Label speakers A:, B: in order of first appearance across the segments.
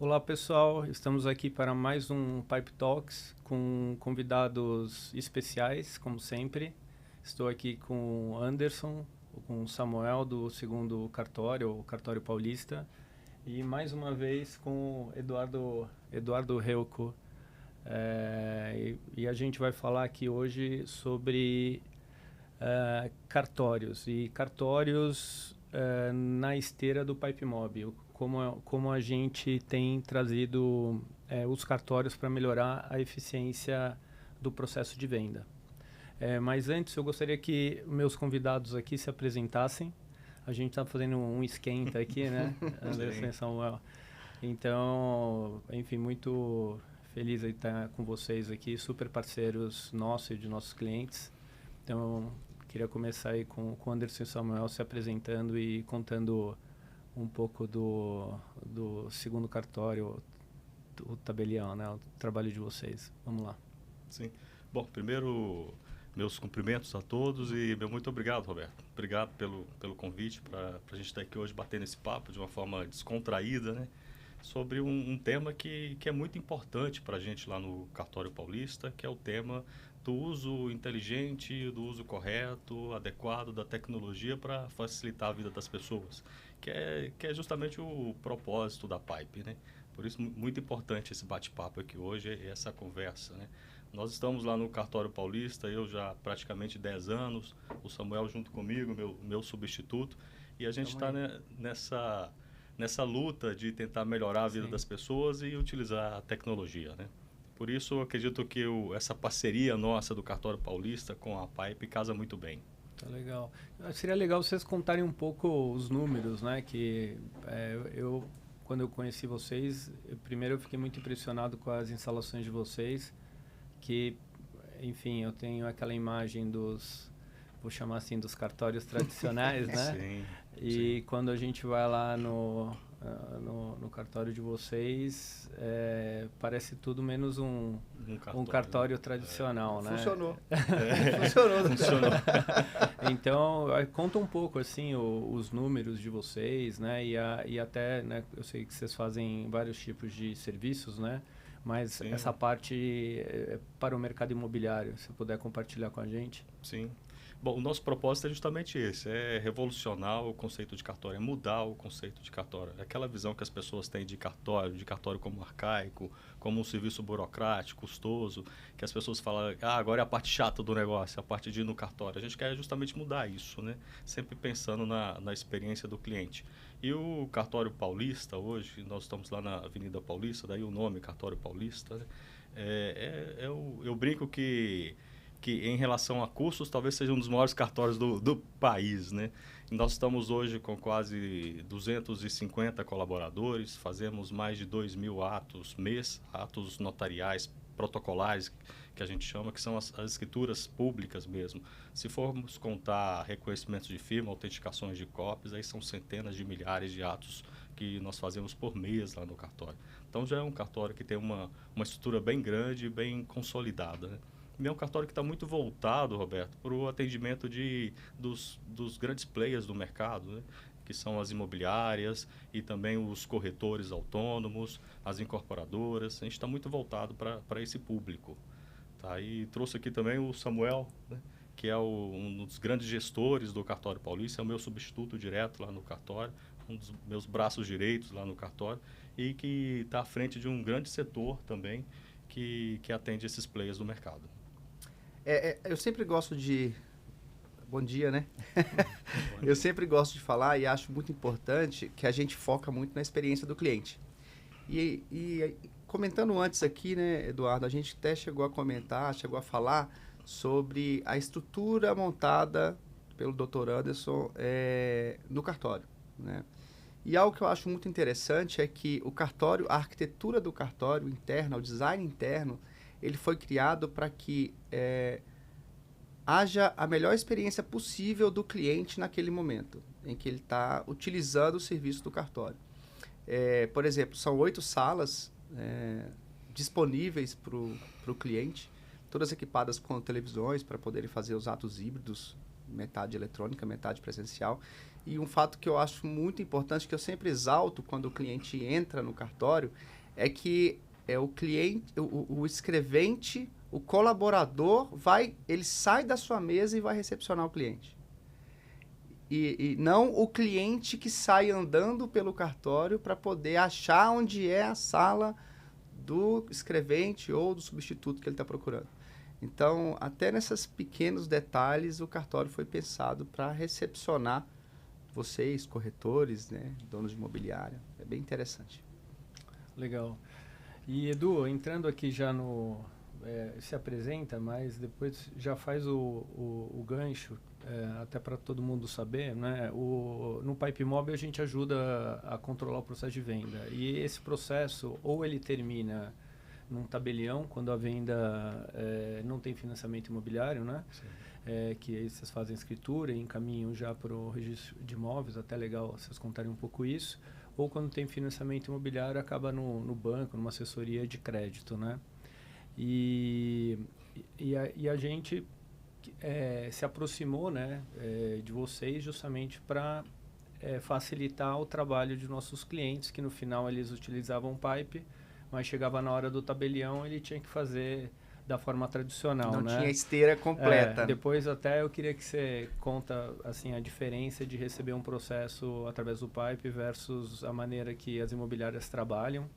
A: Olá pessoal, estamos aqui para mais um Pipe Talks com convidados especiais, como sempre. Estou aqui com o Anderson, com o Samuel do segundo cartório, o Cartório Paulista, e mais uma vez com o Eduardo Reuco. E a gente vai falar aqui hoje sobre cartórios e cartórios na esteira do Pipe Mob. Como a gente tem trazido os cartórios para melhorar a eficiência do processo de venda. Mas antes eu gostaria que meus convidados aqui se apresentassem. A gente está fazendo um esquenta aqui, né? Anderson e Samuel. Então, enfim, muito feliz de estar com vocês aqui, super parceiros nossos e de nossos clientes. Então, queria começar aí com o Anderson e Samuel se apresentando e contando um pouco do segundo cartório, o tabelião, né? O trabalho de vocês. Vamos lá.
B: Sim. Bom, primeiro, meus cumprimentos a todos e meu muito obrigado, Roberto. Obrigado pelo convite para a gente estar aqui hoje batendo esse papo de uma forma descontraída, né? Sobre um tema que é muito importante para a gente lá no Cartório Paulista, que é o tema do uso inteligente, do uso correto, adequado da tecnologia para facilitar a vida das pessoas, que é justamente o propósito da Pipe, né? Por isso, muito importante esse bate-papo aqui hoje e essa conversa, né? Nós estamos lá no Cartório Paulista, eu já praticamente 10 anos, o Samuel junto comigo, meu substituto, e a gente está nessa luta de tentar melhorar a vida das pessoas e utilizar a tecnologia, né? Por isso, eu acredito que essa parceria nossa do Cartório Paulista com a Pipe casa muito bem.
A: Tá legal. Seria legal vocês contarem um pouco os números, né? Que quando eu conheci vocês, primeiro eu fiquei muito impressionado com as instalações de vocês, que, enfim, eu tenho aquela imagem vou chamar assim, dos cartórios tradicionais, né?
B: Sim.
A: E
B: Sim.
A: quando a gente vai lá no cartório de vocês, parece tudo menos um cartório tradicional, né?
C: Funcionou.
B: Funcionou.
A: Então, conta um pouco, assim, os números de vocês, né? E até, né, eu sei que vocês fazem vários tipos de serviços, né? Mas
B: Sim.
A: essa parte para o mercado imobiliário, se puder compartilhar com a gente.
B: Sim. Bom, o nosso propósito é justamente esse, é revolucionar o conceito de cartório, é mudar o conceito de cartório. Aquela visão que as pessoas têm de cartório como arcaico, como um serviço burocrático, custoso, que as pessoas falam, agora é a parte chata do negócio, a parte de ir no cartório. A gente quer justamente mudar isso, né? Sempre pensando na experiência do cliente. E o Cartório Paulista, hoje, nós estamos lá na Avenida Paulista, daí o nome Cartório Paulista, né? Eu brinco que em relação a custos, talvez seja um dos maiores cartórios do país, né? E nós estamos hoje com quase 250 colaboradores, fazemos mais de 2.000 atos mês, atos notariais, protocolares, que a gente chama, que são as escrituras públicas mesmo. Se formos contar reconhecimentos de firma, autenticações de cópias, aí são centenas de milhares de atos que nós fazemos por mês lá no cartório. Então já é um cartório que tem uma estrutura bem grande e bem consolidada, né? E é um cartório que está muito voltado, Roberto, para o atendimento dos grandes players do mercado, né? Que são as imobiliárias e também os corretores autônomos, as incorporadoras. A gente está muito voltado para esse público. Tá? E trouxe aqui também o Samuel, né? Que é um dos grandes gestores do Cartório Paulista, é o meu substituto direto lá no cartório, um dos meus braços direitos lá no cartório, e que está à frente de um grande setor também que atende esses players do mercado.
C: Eu sempre gosto de... Bom dia, né? Eu sempre gosto de falar e acho muito importante que a gente foca muito na experiência do cliente. E comentando antes aqui, né, Eduardo, a gente até chegou a falar sobre a estrutura montada pelo Dr. Anderson no cartório, né? E algo que eu acho muito interessante é que o cartório, a arquitetura do cartório interna, o design interno, ele foi criado para que haja a melhor experiência possível do cliente naquele momento em que ele está utilizando o serviço do cartório. Por exemplo, são 8 salas disponíveis para o cliente, todas equipadas com televisões para poderem fazer os atos híbridos metade eletrônica, metade presencial. E um fato que eu acho muito importante, que eu sempre exalto quando o cliente entra no cartório, é que o cliente, o escrevente, o colaborador, ele sai da sua mesa e vai recepcionar o cliente. E não o cliente que sai andando pelo cartório para poder achar onde é a sala do escrevente ou do substituto que ele está procurando. Então, até nesses pequenos detalhes, o cartório foi pensado para recepcionar vocês, corretores, né, donos de imobiliária. É bem interessante.
A: Legal. E, Edu, entrando aqui já no... se apresenta, mas depois já faz o gancho, até para todo mundo saber, né? No PipeMob a gente ajuda a controlar o processo de venda. E esse processo, ou ele termina num tabelião, quando a venda não tem financiamento imobiliário, né? Que aí vocês fazem a escritura e encaminham já para o registro de imóveis, até legal vocês contarem um pouco isso. Ou quando tem financiamento imobiliário, acaba no banco, numa assessoria de crédito, né? E a gente se aproximou, né, de vocês justamente para facilitar o trabalho de nossos clientes, que no final eles utilizavam o Pipe, mas chegava na hora do tabelião, ele tinha que fazer da forma tradicional,
C: Não
A: né?
C: tinha esteira completa.
A: Depois até eu queria que você conta assim, a diferença de receber um processo através do Pipe versus a maneira que as imobiliárias trabalham.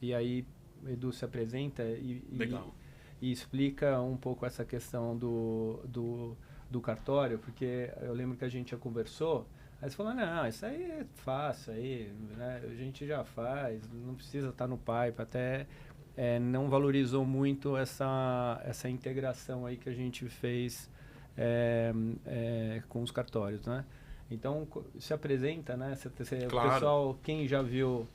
A: E aí Edu se apresenta e explica um pouco essa questão do cartório, porque eu lembro que a gente já conversou, aí você falou, não, isso aí é fácil, aí, né, a gente já faz, não precisa estar no Pipe, até não valorizou muito essa integração aí que a gente fez com os cartórios, né? Então, se apresenta, né?
D: Claro.
A: O pessoal, quem já viu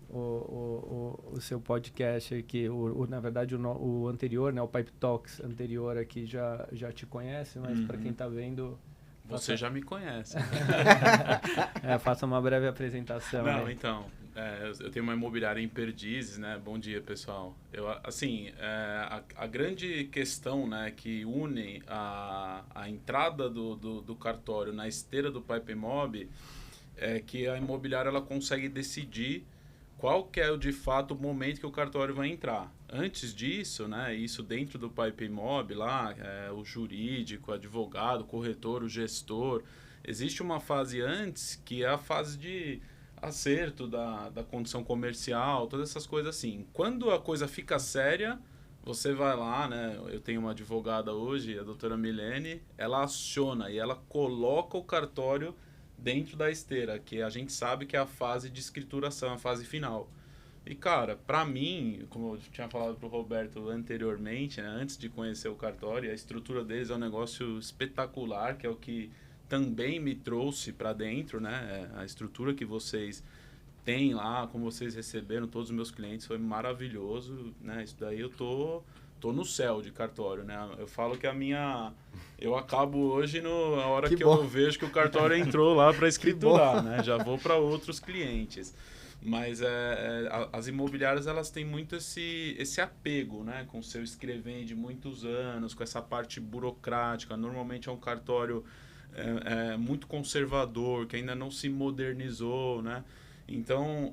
A: o seu podcast aqui, na verdade o anterior, né, o Pipe Talks anterior aqui já te conhece, mas para quem está vendo...
D: Você já me conhece.
A: Faça uma breve apresentação.
D: Não,
A: né?
D: então, eu tenho uma imobiliária em Perdizes, né? Bom dia, pessoal. A grande questão, né, que une a entrada do cartório na esteira do PipeMob é que a imobiliária ela consegue decidir qual que é de fato o momento que o cartório vai entrar. Antes disso, né, isso dentro do PipeMob lá, o jurídico, o advogado, o corretor, o gestor, existe uma fase antes que é a fase de acerto da condição comercial, todas essas coisas assim. Quando a coisa fica séria, você vai lá, né, eu tenho uma advogada hoje, a doutora Milene, ela aciona e ela coloca o cartório dentro da esteira, que a gente sabe que é a fase de escrituração, a fase final. E, cara, pra mim, como eu tinha falado pro Roberto anteriormente, né, antes de conhecer o cartório, a estrutura deles é um negócio espetacular, que é o que também me trouxe para dentro, né? A estrutura que vocês têm lá, como vocês receberam todos os meus clientes, foi maravilhoso, né? Isso daí eu tô no céu de cartório, né? Eu falo que eu acabo hoje na hora que eu vejo que o cartório entrou lá para escriturar, né? Já vou para outros clientes. Mas as imobiliárias, elas têm muito esse apego, né? Com o seu escrevente de muitos anos, com essa parte burocrática. Normalmente é um cartório muito conservador, que ainda não se modernizou, né? Então,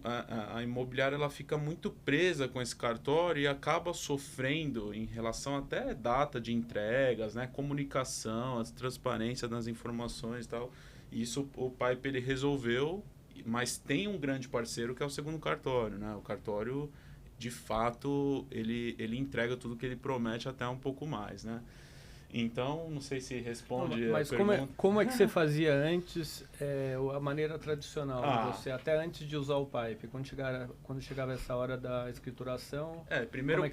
D: a imobiliária ela fica muito presa com esse cartório e acaba sofrendo em relação até data de entregas, né? Comunicação, a transparência das informações e tal. E isso o Pipe ele resolveu, mas tem um grande parceiro que é o segundo cartório, né? O cartório, de fato, ele entrega tudo que ele promete, até um pouco mais, né? Então, não sei se responde a pergunta.
A: Mas como é que você fazia antes, a maneira tradicional de você, até antes de usar o Pipe, quando chegava essa hora da escrituração,
D: primeiro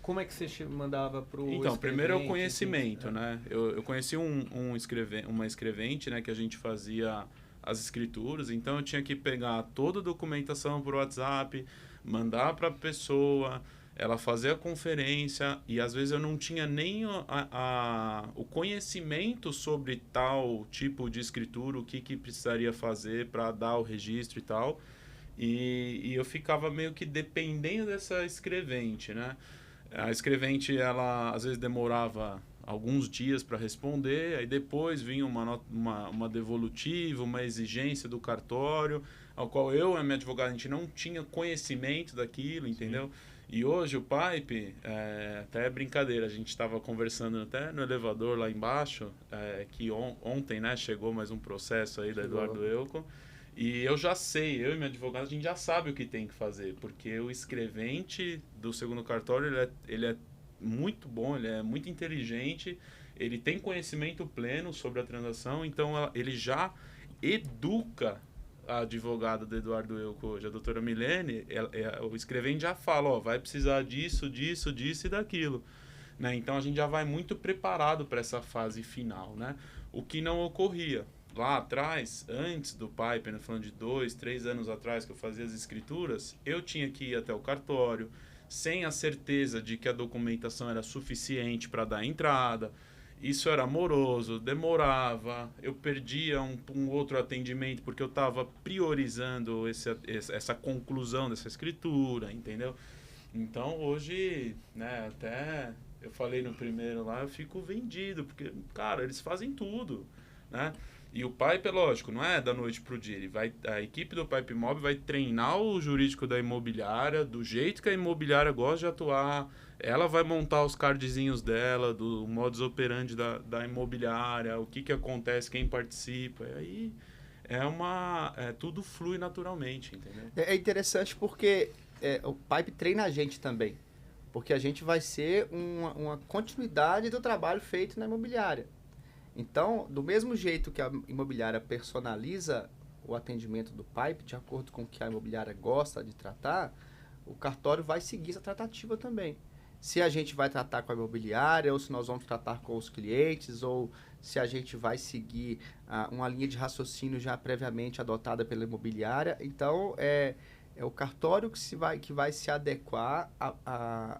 A: como é que você mandava para o
D: Então, primeiro é o conhecimento, né? Eu conheci uma escrevente, né, que a gente fazia as escrituras, então eu tinha que pegar toda a documentação por WhatsApp, mandar para a pessoa, ela fazer a conferência, e às vezes eu não tinha nem o conhecimento sobre tal tipo de escritura, o que precisaria fazer para dar o registro e tal, e eu ficava meio que dependendo dessa escrevente, né? A escrevente, ela às vezes demorava alguns dias para responder, aí depois vinha uma devolutiva, uma exigência do cartório, ao qual eu e a minha advogada, a gente não tinha conhecimento daquilo, entendeu? E hoje o Pipe, até é brincadeira, a gente estava conversando até no elevador lá embaixo, que ontem, né, chegou mais um processo aí da Eduardo Elco, e eu já sei, eu e minha advogada, a gente já sabe o que tem que fazer, porque o escrevente do segundo cartório, ele é muito bom, ele é muito inteligente, ele tem conhecimento pleno sobre a transação, então ele já educa a advogada do Eduardo Elco hoje, a doutora Milene, o escrevente já fala, ó, vai precisar disso, disso, disso e daquilo. Né? Então a gente já vai muito preparado para essa fase final, né? O que não ocorria. Lá atrás, antes do Pipe, né, falando de 2, 3 anos atrás que eu fazia as escrituras, eu tinha que ir até o cartório, sem a certeza de que a documentação era suficiente para dar entrada. Isso era moroso, demorava, eu perdia um outro atendimento porque eu estava priorizando essa conclusão dessa escritura, entendeu? Então, hoje, né, até eu falei no primeiro lá, eu fico vendido, porque, cara, eles fazem tudo, né? E o Pipe, é lógico, não é da noite pro dia. A equipe do Pipe Mob vai treinar o jurídico da imobiliária do jeito que a imobiliária gosta de atuar. Ela vai montar os cardzinhos dela, do modus operandi da imobiliária, o que acontece, quem participa. E aí tudo flui naturalmente, entendeu?
C: É interessante porque o Pipe treina a gente também. Porque a gente vai ser uma continuidade do trabalho feito na imobiliária. Então, do mesmo jeito que a imobiliária personaliza o atendimento do Pipe, de acordo com o que a imobiliária gosta de tratar, o cartório vai seguir essa tratativa também. Se a gente vai tratar com a imobiliária, ou se nós vamos tratar com os clientes, ou se a gente vai seguir uma linha de raciocínio já previamente adotada pela imobiliária. Então, é o cartório que vai se adequar à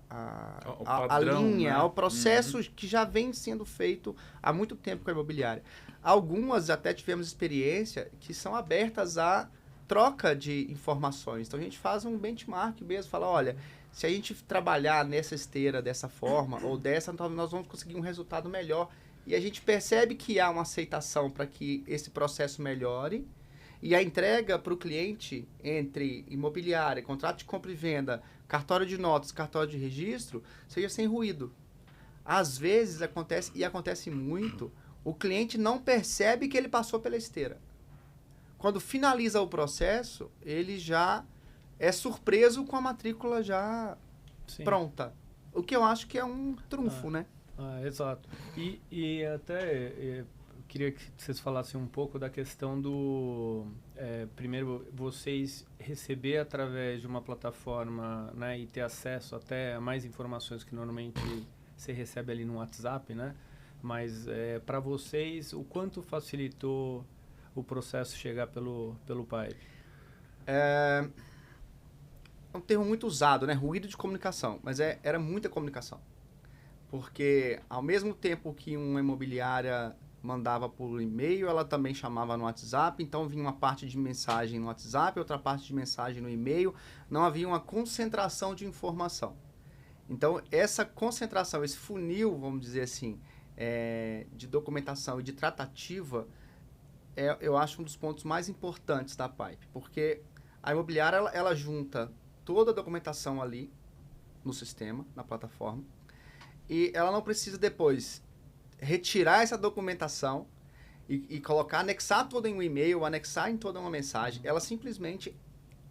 C: linha, né? Ao processo que já vem sendo feito há muito tempo com a imobiliária. Algumas até tivemos experiência que são abertas à troca de informações. Então, a gente faz um benchmark mesmo, fala, olha, se a gente trabalhar nessa esteira dessa forma ou dessa, então nós vamos conseguir um resultado melhor. E a gente percebe que há uma aceitação para que esse processo melhore. E a entrega para o cliente entre imobiliária, contrato de compra e venda, cartório de notas, cartório de registro, seja sem ruído. Às vezes acontece muito, o cliente não percebe que ele passou pela esteira. Quando finaliza o processo, ele já é surpreso com a matrícula já pronta. O que eu acho que é um trunfo, né?
A: Exato. E até... queria que vocês falassem um pouco da questão do... primeiro, vocês receber através de uma plataforma, né, e ter acesso até a mais informações que normalmente você recebe ali no WhatsApp, né? Mas para vocês, o quanto facilitou o processo chegar pelo Pipe?
C: É um termo muito usado, né? Ruído de comunicação. Mas era muita comunicação. Porque ao mesmo tempo que uma imobiliária mandava por e-mail, ela também chamava no WhatsApp, então vinha uma parte de mensagem no WhatsApp, outra parte de mensagem no e-mail, não havia uma concentração de informação. Então, essa concentração, esse funil, vamos dizer assim, de documentação e de tratativa, eu acho um dos pontos mais importantes da Pipe, porque a imobiliária, ela junta toda a documentação ali no sistema, na plataforma, e ela não precisa depois retirar essa documentação e colocar, anexar todo em um e-mail, anexar em toda uma mensagem. Ela simplesmente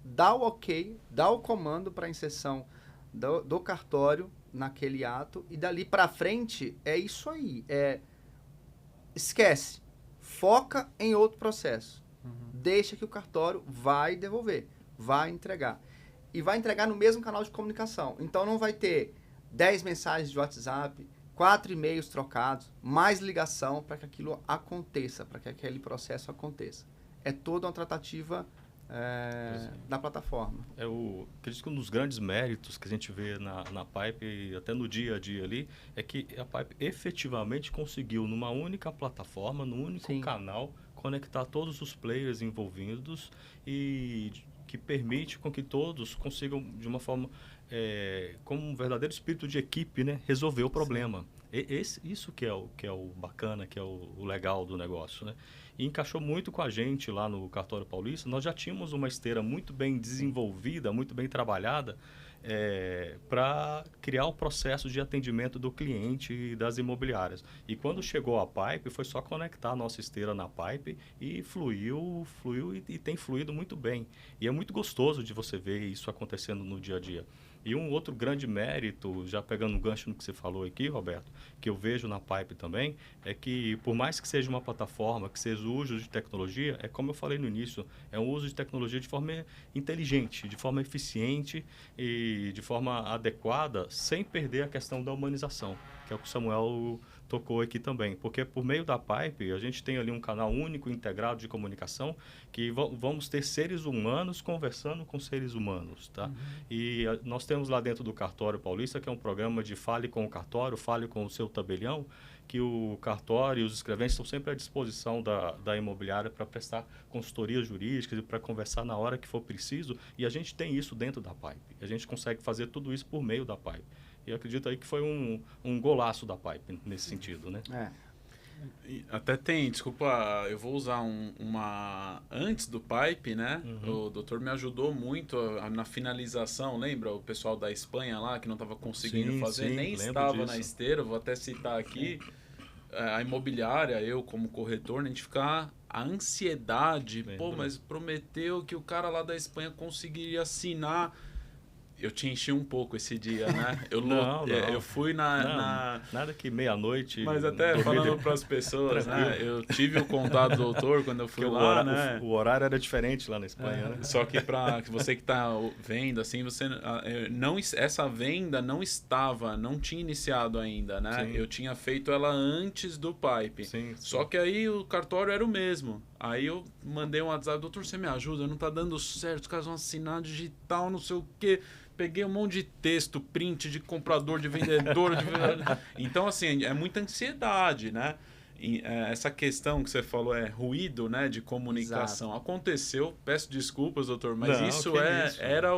C: dá o ok, dá o comando para a inserção do cartório naquele ato e dali para frente é isso aí. Esquece. Foca em outro processo. Deixa que o cartório vai devolver, vai entregar. E vai entregar no mesmo canal de comunicação. Então não vai ter 10 mensagens de WhatsApp, 4 e-mails trocados, mais ligação para que aquilo aconteça, para que aquele processo aconteça. É toda uma tratativa na plataforma.
B: Acredito que um dos grandes méritos que a gente vê na Pipe, até no dia a dia ali, é que a Pipe efetivamente conseguiu, numa única plataforma, num único canal, conectar todos os players envolvidos e que permite com que todos consigam, de uma forma, como um verdadeiro espírito de equipe, né, resolver o problema. Isso que é o bacana, que é o legal do negócio, né? E encaixou muito com a gente lá no Cartório Paulista. Nós já tínhamos uma esteira muito bem desenvolvida, muito bem trabalhada, para criar o processo de atendimento do cliente e das imobiliárias. E quando chegou a Pipe, foi só conectar a nossa esteira na Pipe e fluiu e tem fluído muito bem. E é muito gostoso de você ver isso acontecendo no dia a dia. E um outro grande mérito, já pegando um gancho no que você falou aqui, Roberto, que eu vejo na Pipe também, é que por mais que seja uma plataforma, que seja o uso de tecnologia, é como eu falei no início, é um uso de tecnologia de forma inteligente, de forma eficiente e de forma adequada, sem perder a questão da humanização, que é o que o Samuel tocou aqui também. Porque por meio da Pipe, a gente tem ali um canal único, integrado de comunicação, que vamos ter seres humanos conversando com seres humanos, tá? E nós temos lá dentro do Cartório Paulista, que é um programa de fale com o cartório, fale com o seu tabelião, que o cartório e os escreventes estão sempre à disposição da imobiliária para prestar consultorias jurídicas e para conversar na hora que for preciso. E a gente tem isso dentro da Pipe. A gente consegue fazer tudo isso por meio da Pipe. E eu acredito aí que foi um golaço da Pipe nesse sentido, né?
D: Até tem, desculpa, eu vou usar uma antes do Pipe, né? O doutor me ajudou muito na finalização, lembra? O pessoal da Espanha lá que não estava conseguindo fazer, nem estava na esteira, vou até citar aqui. A imobiliária, eu como corretor, a gente ficar a ansiedade, mas prometeu que o cara lá da Espanha conseguiria assinar. Eu te enchi um pouco esse dia, né? Eu fui
B: nada que meia-noite...
D: Mas até falando para as pessoas, né? Eu tive o contato do doutor quando eu fui lá, né?
B: O horário era diferente lá na Espanha, né?
D: Só que para você que está vendo, assim, essa venda não tinha iniciado ainda, né?
B: Sim.
D: Eu tinha feito ela antes do Pipe.
B: Sim.
D: Só que aí o cartório era o mesmo. Aí eu mandei um WhatsApp, doutor, você me ajuda? Não tá dando certo, os caras vão assinar digital, não sei o quê. Peguei um monte de texto, print de comprador, de vendedor. Então, assim, é muita ansiedade, né? E, essa questão que você falou é ruído, né, de comunicação. Exato. Aconteceu, peço desculpas, doutor, mas era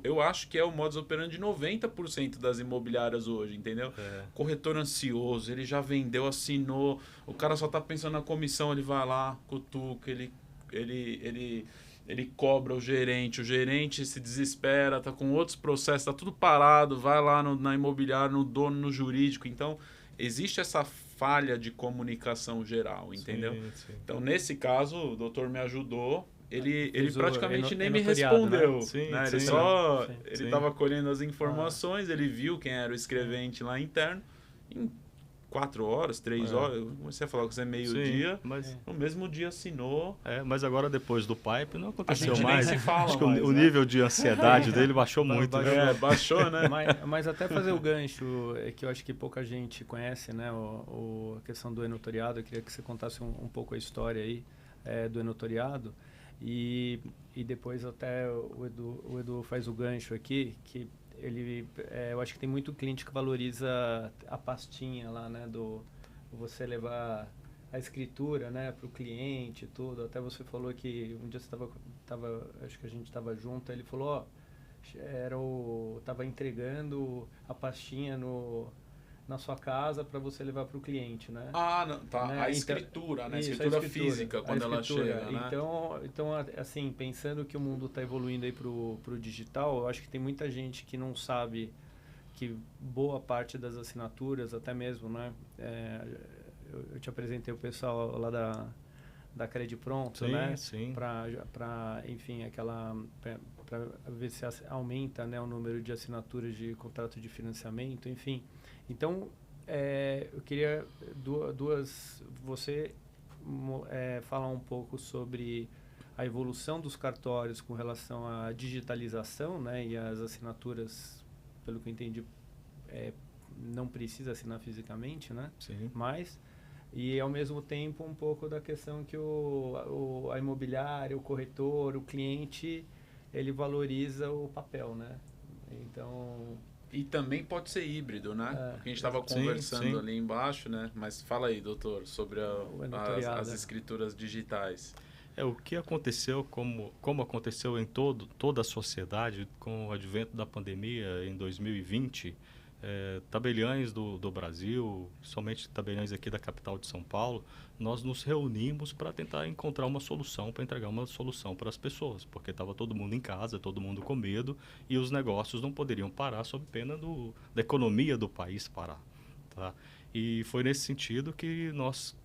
D: eu acho que é o modus operandi de 90% das imobiliárias hoje, entendeu? Corretor ansioso, ele já vendeu, assinou, o cara só tá pensando na comissão, ele vai lá, cutuca, ele cobra o gerente se desespera, tá com outros processos, tá tudo parado, vai lá na imobiliária, no dono, no jurídico. Então, existe essa falha de comunicação geral, entendeu? Sim. Então, nesse caso, o doutor me ajudou, ele praticamente nem me respondeu. Né? Ele estava colhendo as informações, ele viu quem era o escrevente lá interno, em 4 horas, 3 horas, eu comecei a falar com você meio-dia, mas no mesmo dia assinou.
B: Mas agora depois do Pipe não aconteceu
D: a gente
B: mais.
D: Nem se fala
B: Acho que
D: mais,
B: o nível de ansiedade dele baixou muito.
D: Baixou, né?
A: Mas até fazer o gancho, que eu acho que pouca gente conhece, né? A questão do enotoriado, eu queria que você contasse um pouco a história aí do enotoriado. E depois até o Edu faz o gancho aqui, que eu acho que tem muito cliente que valoriza a pastinha lá, né, você levar a escritura, né, para o cliente e tudo. Até você falou que um dia você acho que a gente estava junto, ele falou, estava entregando a pastinha na sua casa para você levar para o cliente, né?
D: Não, tá. Né? A escritura, né?
A: Isso,
D: a escritura física, quando ela chega, né?
A: Então, assim, pensando que o mundo está evoluindo aí pro digital, eu acho que tem muita gente que não sabe que boa parte das assinaturas, até mesmo, né? Eu te apresentei o pessoal lá da Credit Pronto, né?
B: Sim.
A: Para enfim, para ver se aumenta, né, o número de assinaturas de contrato de financiamento, enfim. Então, eu queria você falar um pouco sobre a evolução dos cartórios com relação à digitalização, né, e as assinaturas, pelo que eu entendi, não precisa assinar fisicamente, né?
B: Sim.
A: Mas, e ao mesmo tempo um pouco da questão que a imobiliária, o corretor, o cliente, ele valoriza o papel, né? Então...
D: E também pode ser híbrido, né? Porque a gente estava conversando ali embaixo, né? Mas fala aí, doutor, sobre as escrituras digitais.
B: O que aconteceu, como aconteceu em toda a sociedade, com o advento da pandemia em 2020, tabeliães do Brasil, somente tabeliães aqui da capital de São Paulo, nós nos reunimos para tentar encontrar uma solução, para entregar uma solução para as pessoas, porque estava todo mundo em casa, todo mundo com medo, e os negócios não poderiam parar sob pena da economia do país parar. Tá? E foi nesse sentido que nós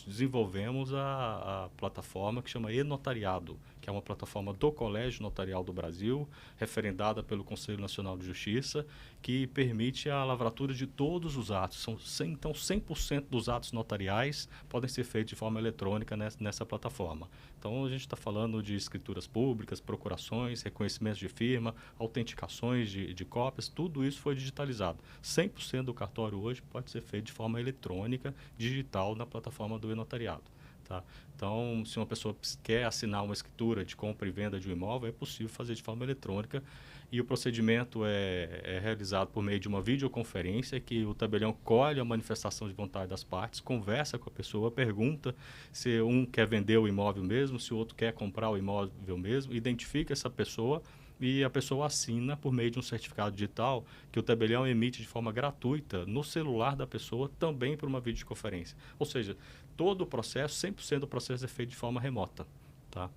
B: desenvolvemos a plataforma que chama E-Notariado, que é uma plataforma do Colégio Notarial do Brasil, referendada pelo Conselho Nacional de Justiça, que permite a lavratura de todos os atos. Então, 100% dos atos notariais podem ser feitos de forma eletrônica nessa plataforma. Então, a gente está falando de escrituras públicas, procurações, reconhecimentos de firma, autenticações de cópias, tudo isso foi digitalizado. 100% do cartório hoje pode ser feito de forma eletrônica, digital, na plataforma do E-Notariado. Tá? Então, se uma pessoa quer assinar uma escritura de compra e venda de um imóvel, é possível fazer de forma eletrônica, e o procedimento é realizado por meio de uma videoconferência, que o tabelião colhe a manifestação de vontade das partes, conversa com a pessoa, pergunta se um quer vender o imóvel mesmo, se o outro quer comprar o imóvel mesmo, identifica essa pessoa e a pessoa assina por meio de um certificado digital que o tabelião emite de forma gratuita no celular da pessoa, também por uma videoconferência. Ou seja, todo o processo, 100% do processo é feito de forma remota, tá?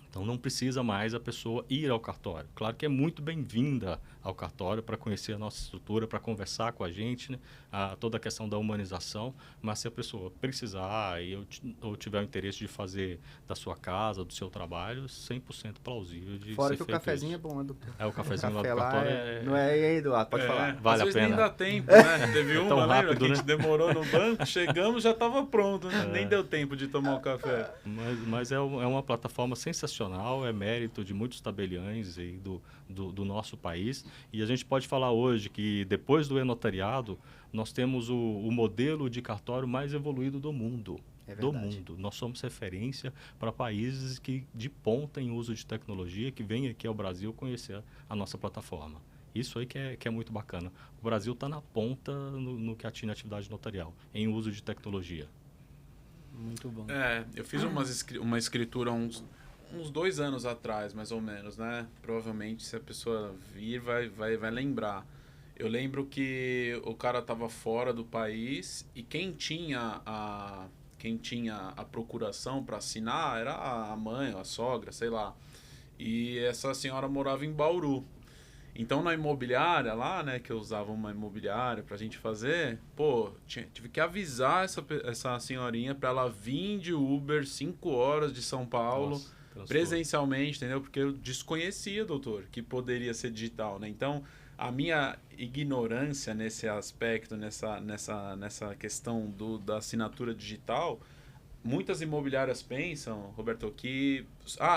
B: Então, não precisa mais a pessoa ir ao cartório. Claro que é muito bem-vinda ao cartório para conhecer a nossa estrutura, para conversar com a gente, né? Toda a questão da humanização, mas se a pessoa precisar ou tiver o interesse de fazer da sua casa, do seu trabalho, 100% plausível de
C: Fora
B: ser
C: que o
B: feito
C: cafezinho
B: isso.
C: é bom, né, doutor?
B: O cafezinho lá do
C: café
B: cartório
C: não é aí, Eduardo, pode falar.
B: Vale
E: Às
B: a
E: vezes nem
B: pena.
E: dá tempo, né? Teve uma,
B: tão
E: lembra,
B: rápido,
E: que a gente
B: né?
E: demorou no banco, chegamos, já estava pronto, né? Nem deu tempo de tomar o café.
B: Mas é uma plataforma sensacional, é mérito de muitos tabeliães aí do nosso país. E a gente pode falar hoje que, depois do E-Notariado, nós temos o modelo de cartório mais evoluído do mundo.
C: É
B: do
C: verdade.
B: mundo. Nós somos referência para países de ponta em uso de tecnologia, que vêm aqui ao Brasil conhecer a nossa plataforma. Isso aí que é muito bacana. O Brasil está na ponta no que atinge a atividade notarial, em uso de tecnologia.
A: Muito bom.
E: Eu fiz uma escritura uns 2 anos atrás, mais ou menos, né? Provavelmente, se a pessoa vir, vai lembrar. Eu lembro que o cara estava fora do país e quem tinha a procuração para assinar era a mãe, a sogra, sei lá. E essa senhora morava em Bauru. Então, na imobiliária lá, né, que eu usava uma imobiliária pra gente fazer, tive que avisar essa senhorinha pra ela vir de Uber 5 horas de São Paulo,
B: Nossa,
E: presencialmente, entendeu? Porque eu desconhecia, doutor, que poderia ser digital, né? Então, a minha ignorância nesse aspecto, nessa questão da assinatura digital, muitas imobiliárias pensam, Roberto, que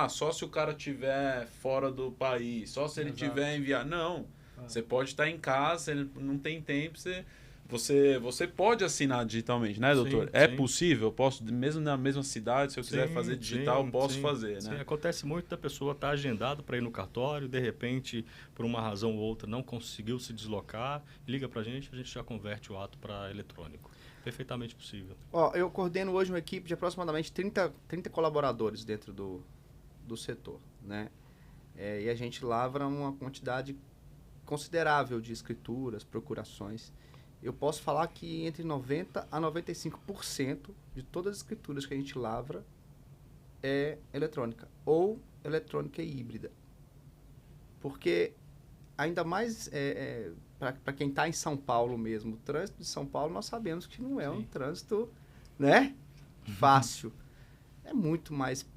E: só se o cara estiver fora do país, só se ele tiver enviado. Não, você pode estar em casa, ele não tem tempo, você pode assinar digitalmente, né, doutor?
B: Sim.
E: Possível, eu posso, mesmo na mesma cidade, se eu quiser fazer digital, eu posso fazer, né?
B: Acontece muito da pessoa estar agendado para ir no cartório, de repente, por uma razão ou outra, não conseguiu se deslocar, liga para a gente já converte o ato para eletrônico. Perfeitamente possível.
C: Eu coordeno hoje uma equipe de aproximadamente 30 colaboradores dentro do setor, né? E a gente lavra uma quantidade considerável de escrituras, procurações. Eu posso falar que entre 90% a 95% de todas as escrituras que a gente lavra é eletrônica ou eletrônica e híbrida. Porque, ainda mais para quem está em São Paulo mesmo, o trânsito de São Paulo nós sabemos que não é um trânsito, né, fácil. É muito mais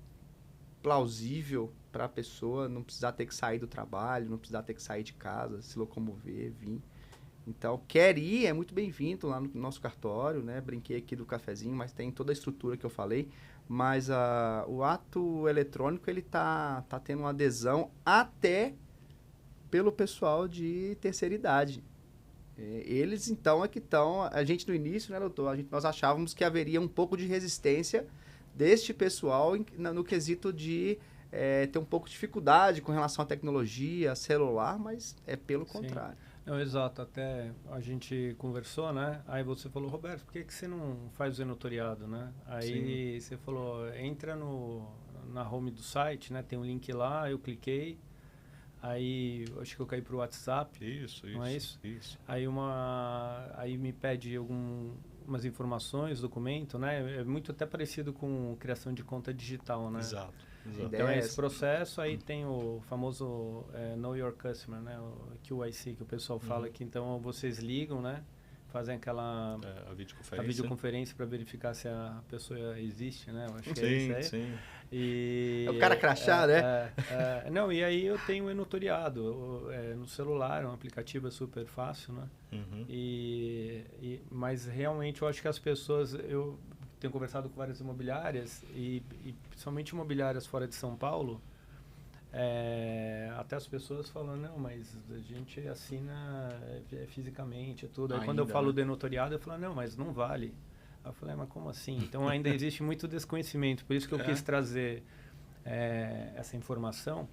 C: plausível para a pessoa não precisar ter que sair do trabalho, não precisar ter que sair de casa, se locomover, vir. Então, quer ir, é muito bem-vindo lá no nosso cartório, né? Brinquei aqui do cafezinho, mas tem toda a estrutura que eu falei. Mas o ato eletrônico, ele tá tendo uma adesão até pelo pessoal de terceira idade. Eles, então, é que estão... A gente, no início, né, doutor? Nós achávamos que haveria um pouco de resistência deste pessoal no quesito de ter um pouco de dificuldade com relação à tecnologia, celular, mas é pelo contrário.
A: Não, exato, até a gente conversou, né? Aí você falou, Roberto, por que você não faz o enotoriado, né? Aí você falou, entra na home do site, né? Tem um link lá, eu cliquei, aí acho que eu caí pro WhatsApp.
B: Isso,
A: não é isso? Aí me pede umas informações, documento, né? É muito até parecido com criação de conta digital, né?
B: Exato.
A: Então é esse processo, aí tem o famoso Know Your Customer, né? O QIC que o pessoal fala que então vocês ligam, né? Fazem aquela a videoconferência para verificar se a pessoa existe, né? Eu acho que é isso aí.
B: Sim.
C: É o cara crachá, né?
A: Não, e aí eu tenho o enotoriado no celular, é um aplicativo super fácil, né? Mas realmente eu acho que as pessoas, eu tenho conversado com várias imobiliárias e principalmente imobiliárias fora de São Paulo, até as pessoas falam, não, mas a gente assina fisicamente, tudo. Aí quando eu falo do enotoriado, eu falo, não, mas não vale. Aí eu falei, mas como assim? Então ainda existe muito desconhecimento, por isso que eu quis trazer essa informação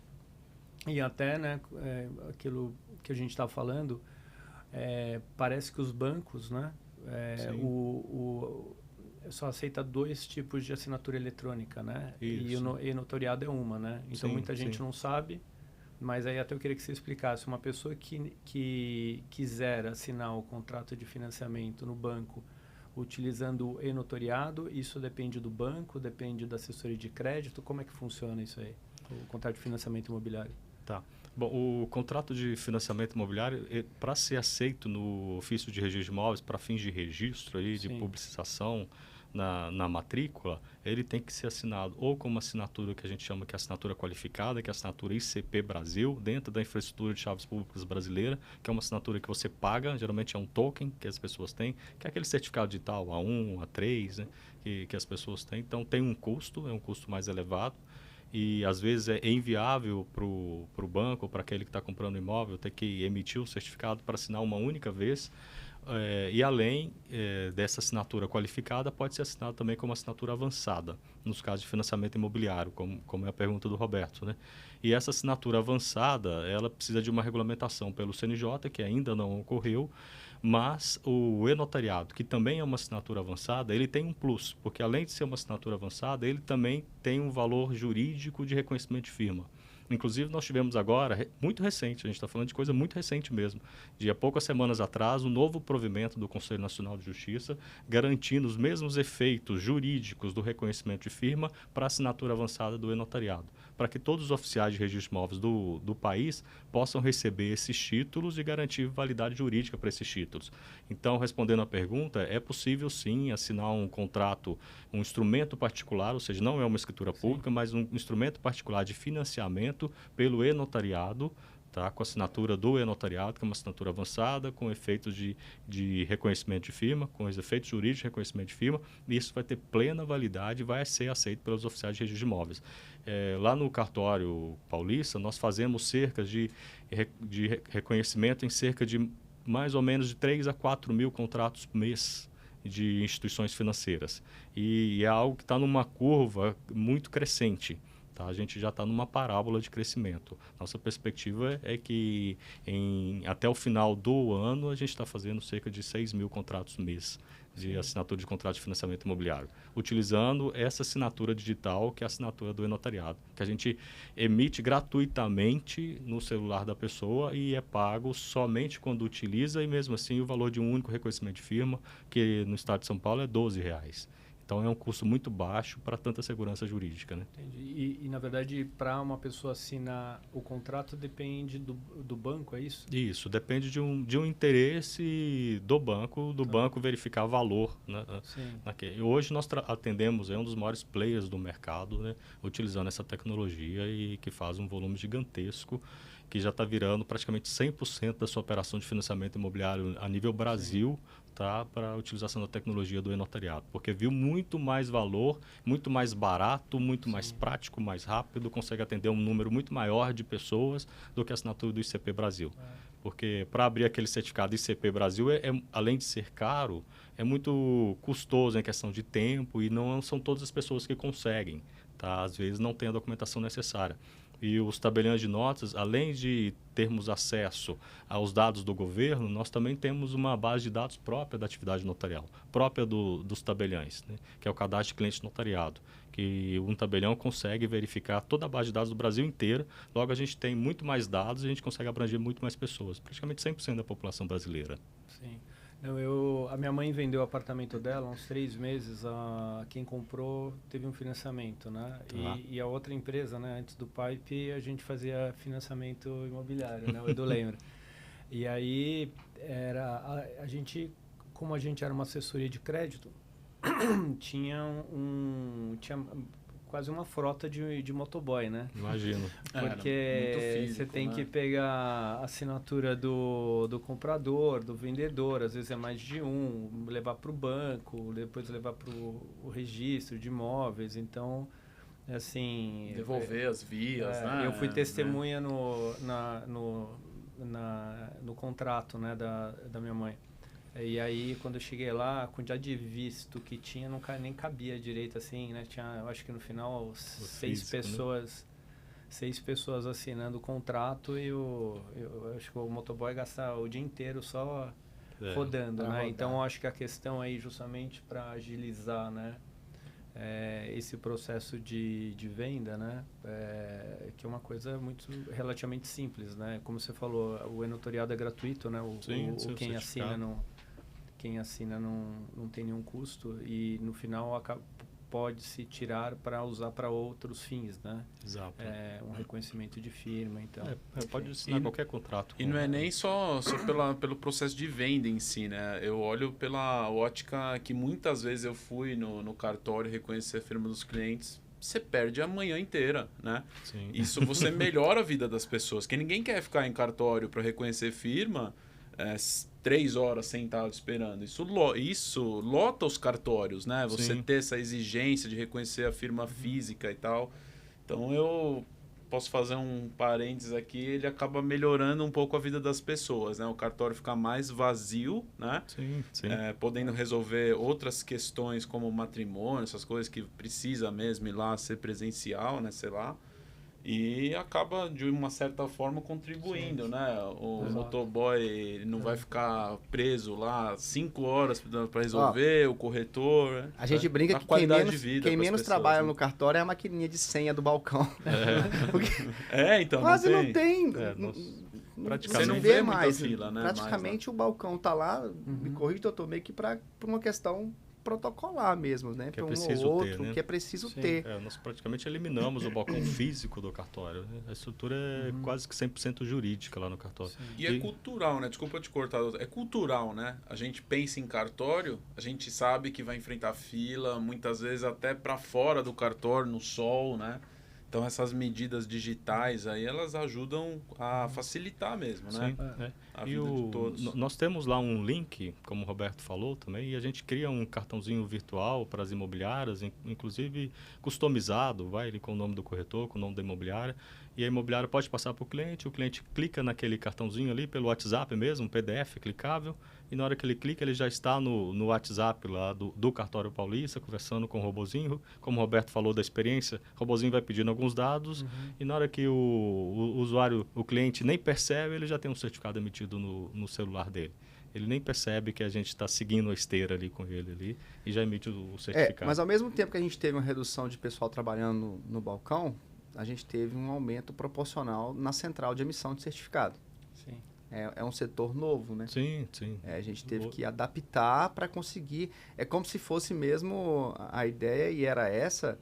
A: e até, né, aquilo que a gente estava falando, parece que os bancos, né, só aceita 2 tipos de assinatura eletrônica, né? E o enotoriado é uma, né? Então muita gente não sabe, mas aí até eu queria que você explicasse. Uma pessoa que quiser assinar o contrato de financiamento no banco utilizando o enotoriado, isso depende do banco, depende da assessoria de crédito, como é que funciona isso aí? O contrato de financiamento imobiliário.
B: Tá. Bom, o contrato de financiamento imobiliário, para ser aceito no ofício de registro de imóveis, para fins de registro, aí, de publicização na matrícula, ele tem que ser assinado ou com uma assinatura que a gente chama que é assinatura qualificada, que é a assinatura ICP Brasil, dentro da infraestrutura de chaves públicas brasileira, que é uma assinatura que você paga, geralmente é um token que as pessoas têm, que é aquele certificado digital A1, A3, né, que as pessoas têm. Então, tem um custo, é um custo mais elevado. E às vezes é inviável para o banco, para aquele que está comprando imóvel, ter que emitir o certificado para assinar uma única vez. E além dessa assinatura qualificada, pode ser assinado também como assinatura avançada, nos casos de financiamento imobiliário, como é a pergunta do Roberto, né? E essa assinatura avançada, ela precisa de uma regulamentação pelo CNJ, que ainda não ocorreu, mas o e-notariado, que também é uma assinatura avançada, ele tem um plus, porque além de ser uma assinatura avançada, ele também tem um valor jurídico de reconhecimento de firma. Inclusive, nós tivemos agora, muito recente, a gente está falando de coisa muito recente mesmo, de há poucas semanas atrás, um novo provimento do Conselho Nacional de Justiça, garantindo os mesmos efeitos jurídicos do reconhecimento de firma para a assinatura avançada do e-notariado, para que todos os oficiais de registro de imóveis do país possam receber esses títulos e garantir validade jurídica para esses títulos. Então, respondendo à pergunta, é possível sim assinar um contrato, um instrumento particular, ou seja, não é uma escritura pública, mas um instrumento particular de financiamento pelo e-notariado, tá? Com a assinatura do e-notariado, que é uma assinatura avançada, com efeitos de reconhecimento de firma, com os efeitos jurídicos de reconhecimento de firma, e isso vai ter plena validade e vai ser aceito pelos oficiais de registro de imóveis. Lá no cartório paulista, nós fazemos cerca de reconhecimento em cerca de mais ou menos de 3 a 4 mil contratos por mês de instituições financeiras. E é algo que está numa curva muito crescente. Tá? A gente já está numa parábola de crescimento. Nossa perspectiva é que até o final do ano a gente está fazendo cerca de 6 mil contratos mês de assinatura de contrato de financiamento imobiliário, utilizando essa assinatura digital, que é a assinatura do e-notariado, que a gente emite gratuitamente no celular da pessoa e é pago somente quando utiliza, e mesmo assim o valor de um único reconhecimento de firma, que no estado de São Paulo é R$12. Então, é um custo muito baixo para tanta segurança jurídica, né?
A: Entendi. E na verdade, para uma pessoa assinar o contrato, depende do banco, é isso?
B: Isso, depende de um interesse do banco verificar valor, né? E hoje nós atendemos um dos maiores players do mercado, né? Utilizando essa tecnologia e que faz um volume gigantesco, que já está virando praticamente 100% da sua operação de financiamento imobiliário a nível Brasil, tá, para a utilização da tecnologia do e-notariado, porque viu muito mais valor, muito mais barato, muito mais prático, mais rápido, consegue atender um número muito maior de pessoas do que a assinatura do ICP Brasil. Porque para abrir aquele certificado ICP Brasil, além de ser caro, é muito custoso em questão de tempo e não são todas as pessoas que conseguem. Tá? Às vezes não tem a documentação necessária. E os tabeliões de notas, além de termos acesso aos dados do governo, nós também temos uma base de dados própria da atividade notarial, própria dos tabeliões, né? Que é o cadastro de cliente notariado, que um tabelião consegue verificar toda a base de dados do Brasil inteiro. Logo, a gente tem muito mais dados e a gente consegue abranger muito mais pessoas, praticamente 100% da população brasileira.
A: Sim. Não, a minha mãe vendeu o apartamento dela há uns 3 meses. Quem comprou teve um financiamento, né? E a outra empresa, né? Antes do Pipe, a gente fazia financiamento imobiliário, né? O Edu lembra. E aí, a gente, como a gente era uma assessoria de crédito, tinha quase uma frota de motoboy, né?
B: Imagino.
A: Porque você tem que pegar a assinatura do comprador, do vendedor, às vezes é mais de um, levar para o banco, depois levar para o registro de imóveis. Então, assim...
E: Devolver as vias, né?
A: Eu fui testemunha no contrato, né, da minha mãe. E aí, quando eu cheguei lá, a quantidade de visto que tinha nem cabia direito, assim, né? Tinha, eu acho que no final, seis pessoas assinando o contrato e eu acho que o motoboy gasta o dia inteiro só rodando, né? Rodar. Então, eu acho que a questão aí, justamente para agilizar, né? Esse processo de venda, né? Que é uma coisa relativamente simples, né? Como você falou, o e-notariado é gratuito, né? Quem assina não tem nenhum custo e no final pode se tirar para usar para outros fins, né?
B: Exato.
A: Um reconhecimento de firma, então.
B: Pode assinar qualquer contrato.
E: E não é nem só pelo processo de venda em si, né? Eu olho pela ótica que muitas vezes eu fui no cartório reconhecer a firma dos clientes. Você perde a manhã inteira, né?
B: Sim.
E: Isso você melhora a vida das pessoas. Porque ninguém quer ficar em cartório para reconhecer firma 3 horas sentado esperando. Isso lota os cartórios, né? Você
B: Sim.
E: ter essa exigência de reconhecer a firma física e tal. Então, eu posso fazer um parênteses aqui, ele acaba melhorando um pouco a vida das pessoas, né? O cartório fica mais vazio, né?
B: Sim.
E: Podendo resolver outras questões como matrimônio, essas coisas que precisa mesmo ir lá ser presencial, né? Sei lá. E acaba, de uma certa forma, contribuindo, né? O motoboy não vai ficar preso lá 5 horas para resolver, o corretor...
C: A gente brinca que quem menos trabalha no cartório é a maquininha de senha do balcão.
E: Então
C: quase não tem.
E: Praticamente você não vê mais fila, né?
C: Praticamente o balcão tá lá, me corrija, doutor, meio que para uma questão protocolar mesmo, né?
B: Que é
C: para
B: preciso
C: ou outro,
B: ter, né?
C: que é preciso ter.
B: Nós praticamente eliminamos o balcão físico do cartório. Né? A estrutura é quase que 100% jurídica lá no cartório.
E: E é cultural, né? Desculpa te cortar. É cultural, né? A gente pensa em cartório, a gente sabe que vai enfrentar fila, muitas vezes até para fora do cartório, no sol, né? Então, essas medidas digitais aí, elas ajudam a facilitar mesmo, né?
B: Sim,
E: a vida de todos.
B: Nós temos lá um link, como o Roberto falou também, e a gente cria um cartãozinho virtual para as imobiliárias, inclusive customizado, vai ali com o nome do corretor, com o nome da imobiliária, e a imobiliária pode passar para o cliente clica naquele cartãozinho ali pelo WhatsApp mesmo, um PDF clicável, e na hora que ele clica, ele já está no WhatsApp lá do Cartório Paulista, conversando com o robozinho. Como o Roberto falou da experiência, o robozinho vai pedindo alguns dados, e na hora que o usuário, o cliente nem percebe, ele já tem um certificado emitido no celular dele. Ele nem percebe que a gente está seguindo a esteira ali com ele ali e já emite o certificado.
C: Mas ao mesmo tempo que a gente teve uma redução de pessoal trabalhando no balcão, a gente teve um aumento proporcional na central de emissão de certificado.
A: Sim.
C: É um setor novo, né?
B: Sim.
C: A gente teve que adaptar para conseguir... É como se fosse mesmo a ideia, e era essa,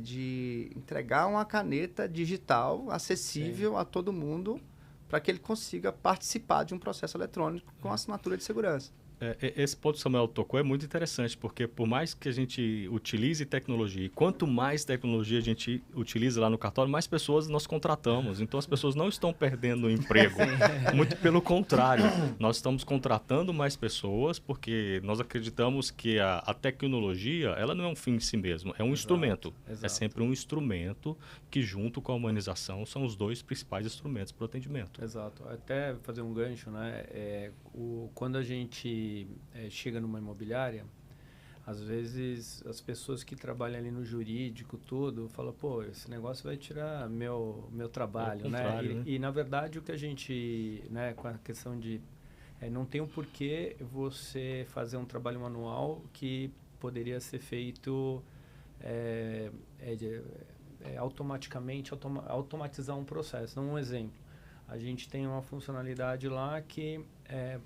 C: de entregar uma caneta digital acessível a todo mundo para que ele consiga participar de um processo eletrônico com assinatura de segurança.
B: Esse ponto que o Samuel tocou é muito interessante, porque por mais que a gente utilize tecnologia, e quanto mais tecnologia a gente utiliza lá no cartório, mais pessoas nós contratamos. Então, as pessoas não estão perdendo o emprego. Muito pelo contrário, nós estamos contratando mais pessoas, porque nós acreditamos que a tecnologia, ela não é um fim em si mesmo, é um instrumento.
A: Exato.
B: É sempre um instrumento que, junto com a humanização, são os dois principais instrumentos para o atendimento.
A: Exato. Até fazer um gancho, né? Quando a gente chega numa imobiliária, Às vezes, as pessoas que trabalham ali no jurídico, tudo, falam, pô, esse negócio vai tirar meu trabalho, né? E, na verdade, o que a gente, né, com a questão de... não tem um porquê você fazer um trabalho manual que poderia ser feito automaticamente, automatizar um processo. Então, um exemplo. A gente tem uma funcionalidade lá que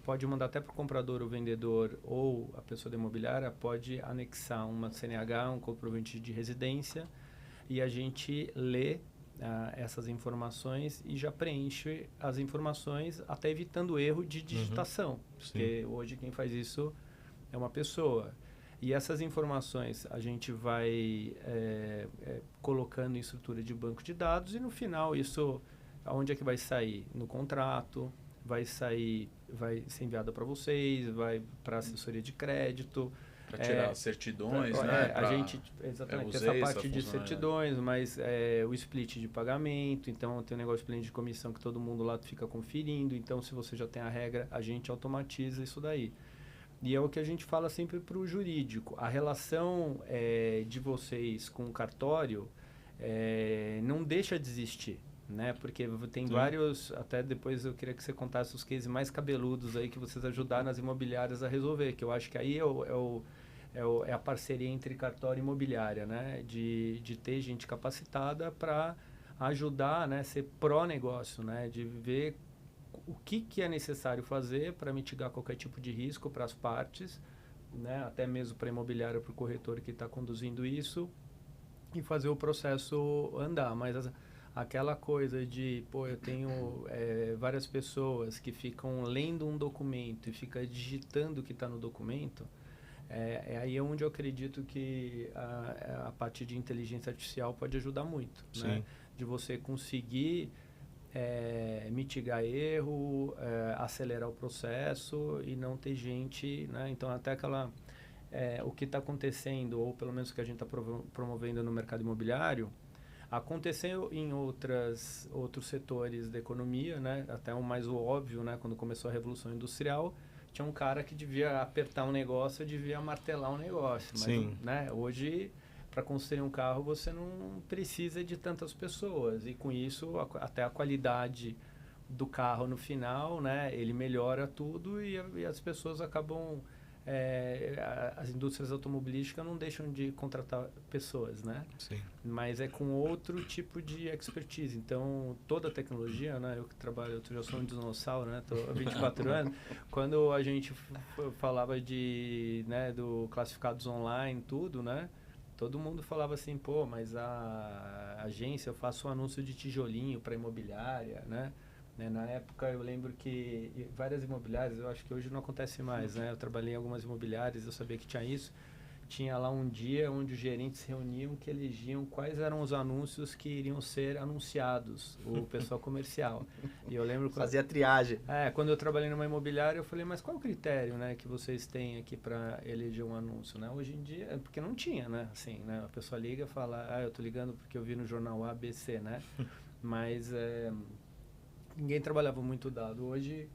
A: pode mandar até para o comprador, o vendedor ou a pessoa da imobiliária, pode anexar uma CNH, um comprovante de residência, e a gente lê essas informações e já preenche as informações, até evitando erro de digitação. Porque hoje quem faz isso é uma pessoa. E essas informações a gente vai colocando em estrutura de banco de dados e no final isso... Aonde é que vai sair? No contrato, vai ser enviado para vocês, vai para assessoria de crédito.
E: Para tirar certidões, né?
A: A gente, exatamente, essa parte de certidões, mas o split de pagamento, então tem um negócio de plano de comissão que todo mundo lá fica conferindo, então se você já tem a regra, a gente automatiza isso daí. E é o que a gente fala sempre para o jurídico. A relação de vocês com o cartório não deixa de existir. Né? Porque tem vários, até depois eu queria que você contasse os cases mais cabeludos aí que vocês ajudaram as imobiliárias a resolver, que eu acho que aí é a parceria entre cartório e imobiliária, né? De ter gente capacitada para ajudar, né? Ser pró-negócio, né? De ver o que é necessário fazer para mitigar qualquer tipo de risco para as partes, né? Até mesmo para a imobiliária, para o corretor que está conduzindo isso, e fazer o processo andar. Mas aquela coisa de, pô, eu tenho várias pessoas que ficam lendo um documento e ficam digitando o que está no documento, aí onde eu acredito que a parte de inteligência artificial pode ajudar muito, né? De você conseguir mitigar erro, acelerar o processo e não ter gente, né? Então, até o que está acontecendo, ou pelo menos o que a gente está promovendo no mercado imobiliário, aconteceu em outros setores da economia, né? Até o mais óbvio, né? Quando começou a Revolução Industrial, tinha um cara que devia apertar um negócio, devia martelar um negócio. Mas, né? Hoje, para construir um carro, você não precisa de tantas pessoas. E com isso, até a qualidade do carro no final, né? Ele melhora tudo e as pessoas acabam... as indústrias automobilísticas não deixam de contratar pessoas, né? Mas é com outro tipo de expertise. Então, toda a tecnologia, né? Eu que trabalho, eu já sou um dinossauro, né? Tô há 24 anos. Quando a gente falava do classificados online, tudo, né? Todo mundo falava assim, pô, mas a agência, eu faço um anúncio de tijolinho para imobiliária, né? Na época, eu lembro que várias imobiliárias, eu acho que hoje não acontece mais, né? Eu trabalhei em algumas imobiliárias, eu sabia que tinha isso. Tinha lá um dia onde os gerentes se reuniam, que elegiam quais eram os anúncios que iriam ser anunciados, o pessoal comercial. E eu lembro...
C: Fazia triagem.
A: Quando eu trabalhei numa imobiliária, eu falei, mas qual é o critério, né, que vocês têm aqui para eleger um anúncio, né? Hoje em dia, porque não tinha, né? Assim, né? A pessoa liga e fala, eu tô ligando porque eu vi no jornal ABC, né? Mas... ninguém trabalhava muito dado. Hoje,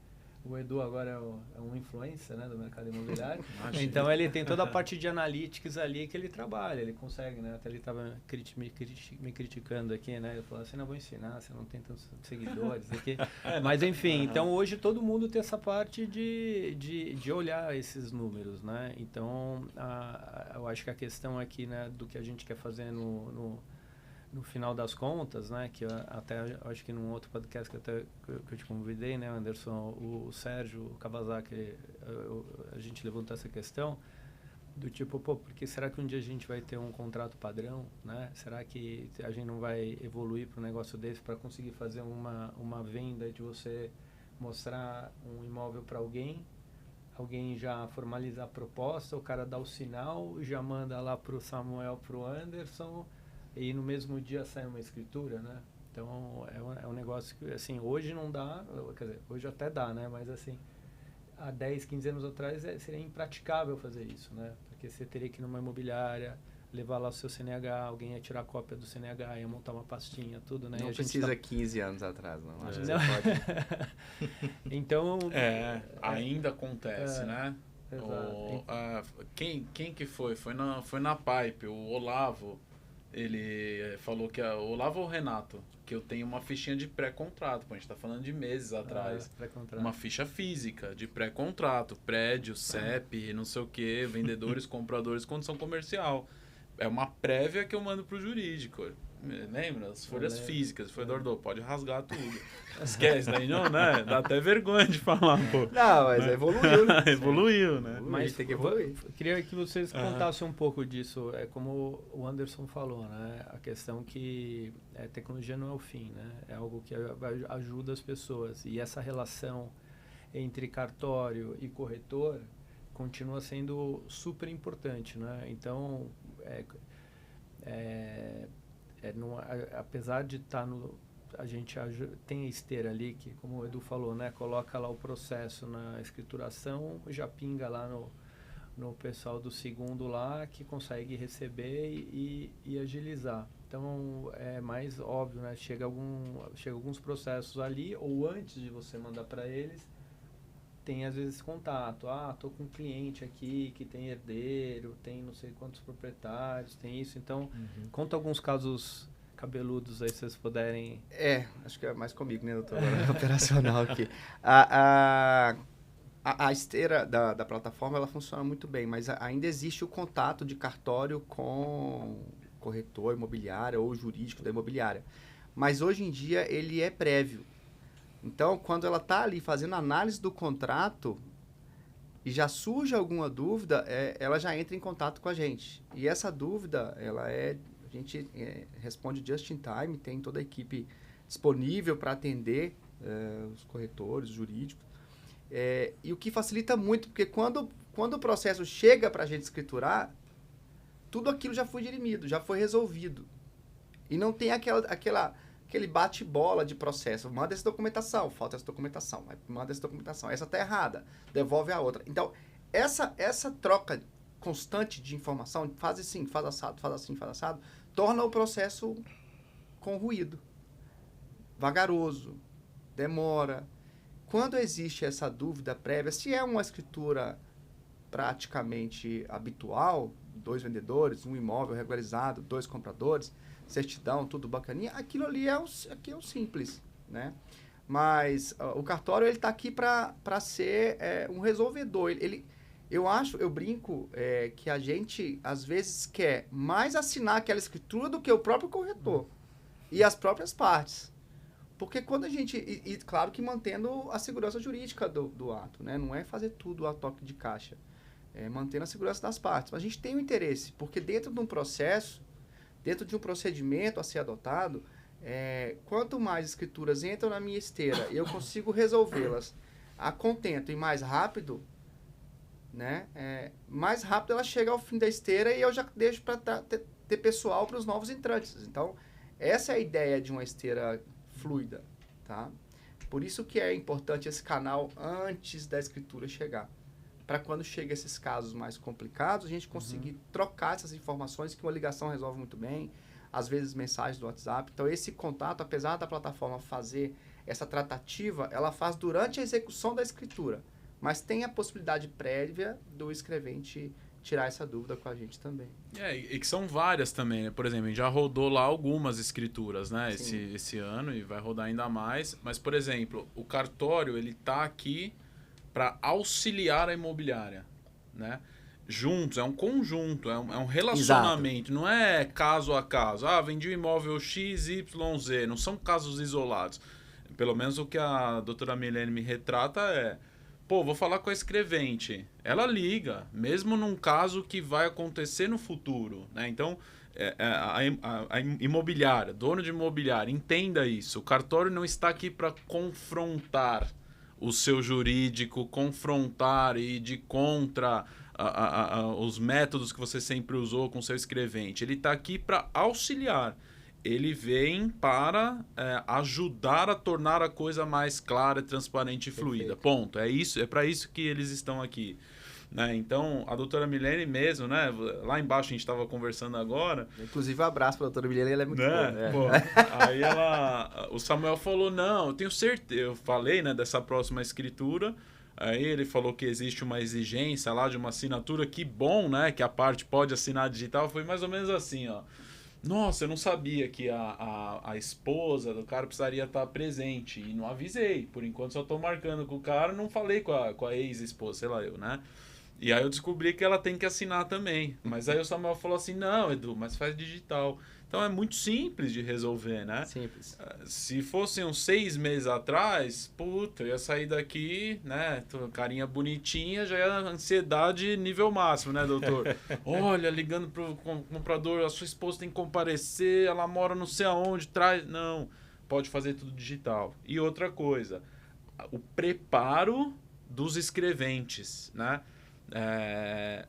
A: o Edu agora é um influencer, né, do mercado imobiliário. Então, ele tem toda a parte de analytics ali que ele trabalha. Ele consegue, né? Até ele estava me criticando aqui, né? Ele falou assim, não vou ensinar, você não tem tantos seguidores aqui. Mas, enfim, então hoje todo mundo tem essa parte de olhar esses números, né? Então, eu acho que a questão aqui, né, do que a gente quer fazer no final das contas, né, que até acho que num outro podcast que eu te convidei, né, Anderson, o Sérgio, o Kawasaki, a gente levantou essa questão do tipo, pô, porque será que um dia a gente vai ter um contrato padrão, né? Será que a gente não vai evoluir para um negócio desse para conseguir fazer uma venda de você mostrar um imóvel para alguém já formalizar a proposta, o cara dá o sinal, já manda lá para o Samuel, para o Anderson, e no mesmo dia sai uma escritura, né? Então, é um negócio que, assim, hoje não dá, quer dizer, hoje até dá, né? Mas, assim, há 10, 15 anos atrás seria impraticável fazer isso, né? Porque você teria que ir numa imobiliária, levar lá o seu CNH, alguém ia tirar cópia do CNH, ia montar uma pastinha, tudo, né?
C: Não precisa 15 anos atrás, não. Acho que
A: não.
C: você pode...
A: Então...
E: ainda acontece, né?
A: Exato.
E: Quem que foi? Foi na Pipe, o Olavo. Ele falou que... O Olavo ou o Renato? Que eu tenho uma fichinha de pré-contrato. A gente tá falando de meses atrás. Uma ficha física de pré-contrato. Prédio, CEP, não sei o quê. Vendedores, compradores, condição comercial. É uma prévia que eu mando pro jurídico. Lembra? As folhas físicas. Foi Dordô, pode rasgar tudo. Esquece, daí não, né? Dá até vergonha de falar, pô.
C: Não, mas evoluiu, né?
E: Evoluiu, né?
A: Mas
C: tem que evoluir.
A: Queria que vocês contassem um pouco disso. É como o Anderson falou, né? A questão que a tecnologia não é o fim, né? É algo que ajuda as pessoas. E essa relação entre cartório e corretor continua sendo super importante, né? Então, apesar de estar a gente tem a esteira ali que, como o Edu falou, né, coloca lá o processo na escrituração, já pinga lá no pessoal do segundo lá que consegue receber e agilizar. Então é mais óbvio, né? Chega alguns processos ali, ou antes de você mandar para eles, tem às vezes contato. Tô com um cliente aqui que tem herdeiro, tem não sei quantos proprietários, tem isso. Então, conta alguns casos cabeludos aí, se vocês puderem...
C: Acho que é mais comigo, né, doutor? Operacional aqui. A esteira da plataforma, ela funciona muito bem, mas ainda existe o contato de cartório com corretor imobiliário ou jurídico da imobiliária. Mas hoje em dia ele é prévio. Então, quando ela está ali fazendo análise do contrato e já surge alguma dúvida, ela já entra em contato com a gente. E essa dúvida, a gente responde just in time, tem toda a equipe disponível para atender os corretores, os jurídicos. E o que facilita muito, porque quando o processo chega para a gente escriturar, tudo aquilo já foi dirimido, já foi resolvido. E não tem aquele bate-bola de processo. Manda essa documentação, falta essa documentação. Manda essa documentação. Essa está errada, devolve a outra. Então, essa troca constante de informação, faz assim, faz assado, faz assim, faz assado, torna o processo com ruído, vagaroso, demora. Quando existe essa dúvida prévia, se é uma escritura praticamente habitual, 2 vendedores, um imóvel regularizado, 2 compradores, certidão, tudo bacaninha, aquilo ali é o simples, né? Mas o cartório, ele está aqui para ser um resolvedor. Eu brinco que a gente, às vezes, quer mais assinar aquela escritura do que o próprio corretor e as próprias partes. Porque quando a gente... E claro que mantendo a segurança jurídica do ato, né? Não é fazer tudo a toque de caixa. É mantendo a segurança das partes. Mas a gente tem um interesse, porque dentro de um processo, dentro de um procedimento a ser adotado, quanto mais escrituras entram na minha esteira e eu consigo resolvê-las a contento e mais rápido, né? Mais rápido ela chega ao fim da esteira e eu já deixo para ter pessoal para os novos entrantes. Então, essa é a ideia de uma esteira fluida, tá? Por isso que é importante esse canal antes da escritura chegar. Para quando chega esses casos mais complicados, a gente conseguir trocar essas informações, que uma ligação resolve muito bem, às vezes mensagens do WhatsApp. Então, esse contato, apesar da plataforma fazer essa tratativa, ela faz durante a execução da escritura. Mas tem a possibilidade prévia do escrevente tirar essa dúvida com a gente também.
E: E que são várias também, né? Por exemplo, a gente já rodou lá algumas escrituras, né? Esse ano, e vai rodar ainda mais. Mas, por exemplo, o cartório, ele tá aqui para auxiliar a imobiliária, né? Juntos, é um conjunto, é um relacionamento. Exato. Não é caso a caso. Vendi o imóvel X, Y, Z. Não são casos isolados. Pelo menos o que a doutora Milene me retrata vou falar com a escrevente. Ela liga, mesmo num caso que vai acontecer no futuro, né? Então, a imobiliária, dono de imobiliária, entenda isso. O cartório não está aqui para confrontar o seu jurídico, confrontar e ir de contra os métodos que você sempre usou com o seu escrevente. Ele está aqui para auxiliar. Ele vem para ajudar a tornar a coisa mais clara, transparente e fluida. Ponto. É para isso que eles estão aqui. Né? Então, a doutora Milene mesmo, né? Lá embaixo a gente estava conversando agora.
C: Inclusive, um abraço para a doutora Milene, ela é muito boa. Né?
E: Aí o Samuel falou, não, eu tenho certeza. Eu falei, né, dessa próxima escritura. Aí ele falou que existe uma exigência lá de uma assinatura, que bom, né? Que a parte pode assinar digital. Foi mais ou menos assim, ó. Nossa, eu não sabia que a esposa do cara precisaria estar presente. E não avisei. Por enquanto só tô marcando com o cara, não falei com a ex-esposa, sei lá eu, né? E aí eu descobri que ela tem que assinar também. Mas aí o Samuel falou assim, não, Edu, mas faz digital. Então é muito simples de resolver, né?
C: Simples.
E: Se fossem uns 6 meses atrás, puta, eu ia sair daqui, né? Carinha bonitinha, já ia ansiedade nível máximo, né, doutor? Olha, ligando pro comprador, a sua esposa tem que comparecer, ela mora não sei aonde, traz... Não, pode fazer tudo digital. E outra coisa, o preparo dos escreventes, né?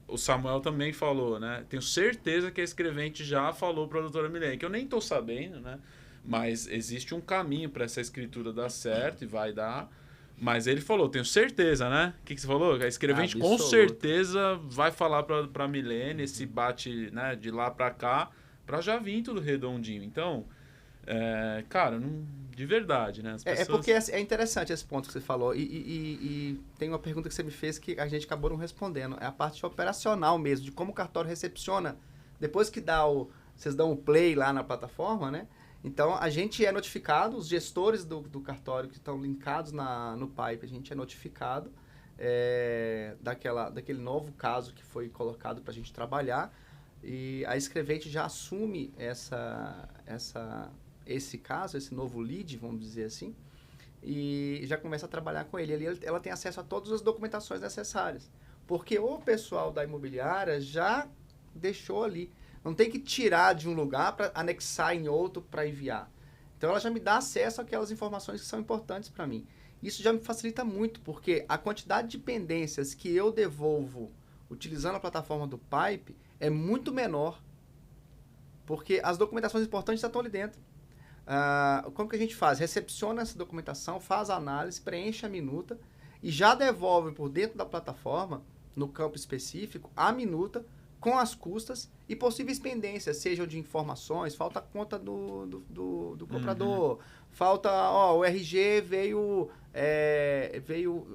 E: O Samuel também falou, né? Tenho certeza que a escrevente já falou para a doutora Milene, que eu nem estou sabendo, né? Mas existe um caminho para essa escritura dar certo e vai dar. Mas ele falou, tenho certeza, né? O que você falou? A escrevente com certeza vai falar para a Milene esse bate, né, de lá para cá, para já vir tudo redondinho. Então, cara, de verdade, né? As pessoas...
C: porque é interessante esse ponto que você falou. E tem uma pergunta que você me fez que a gente acabou não respondendo. É a parte operacional mesmo, de como o cartório recepciona. Depois que vocês dão o play lá na plataforma, né? Então, a gente é notificado, os gestores do cartório que estão linkados no Pipe, a gente é notificado daquele novo caso que foi colocado para a gente trabalhar. E a escrevente já assume esse caso, esse novo lead, vamos dizer assim, e já começa a trabalhar com ele. Ali ela tem acesso a todas as documentações necessárias, porque o pessoal da imobiliária já deixou ali. Não tem que tirar de um lugar para anexar em outro para enviar. Então, ela já me dá acesso àquelas informações que são importantes para mim. Isso já me facilita muito, porque a quantidade de pendências que eu devolvo utilizando a plataforma do Pipe é muito menor, porque as documentações importantes já estão ali dentro. Como que a gente faz? Recepciona essa documentação, faz a análise, preenche a minuta e já devolve por dentro da plataforma, no campo específico, a minuta com as custas e possíveis pendências, sejam de informações, falta a conta do comprador, falta, o RG veio,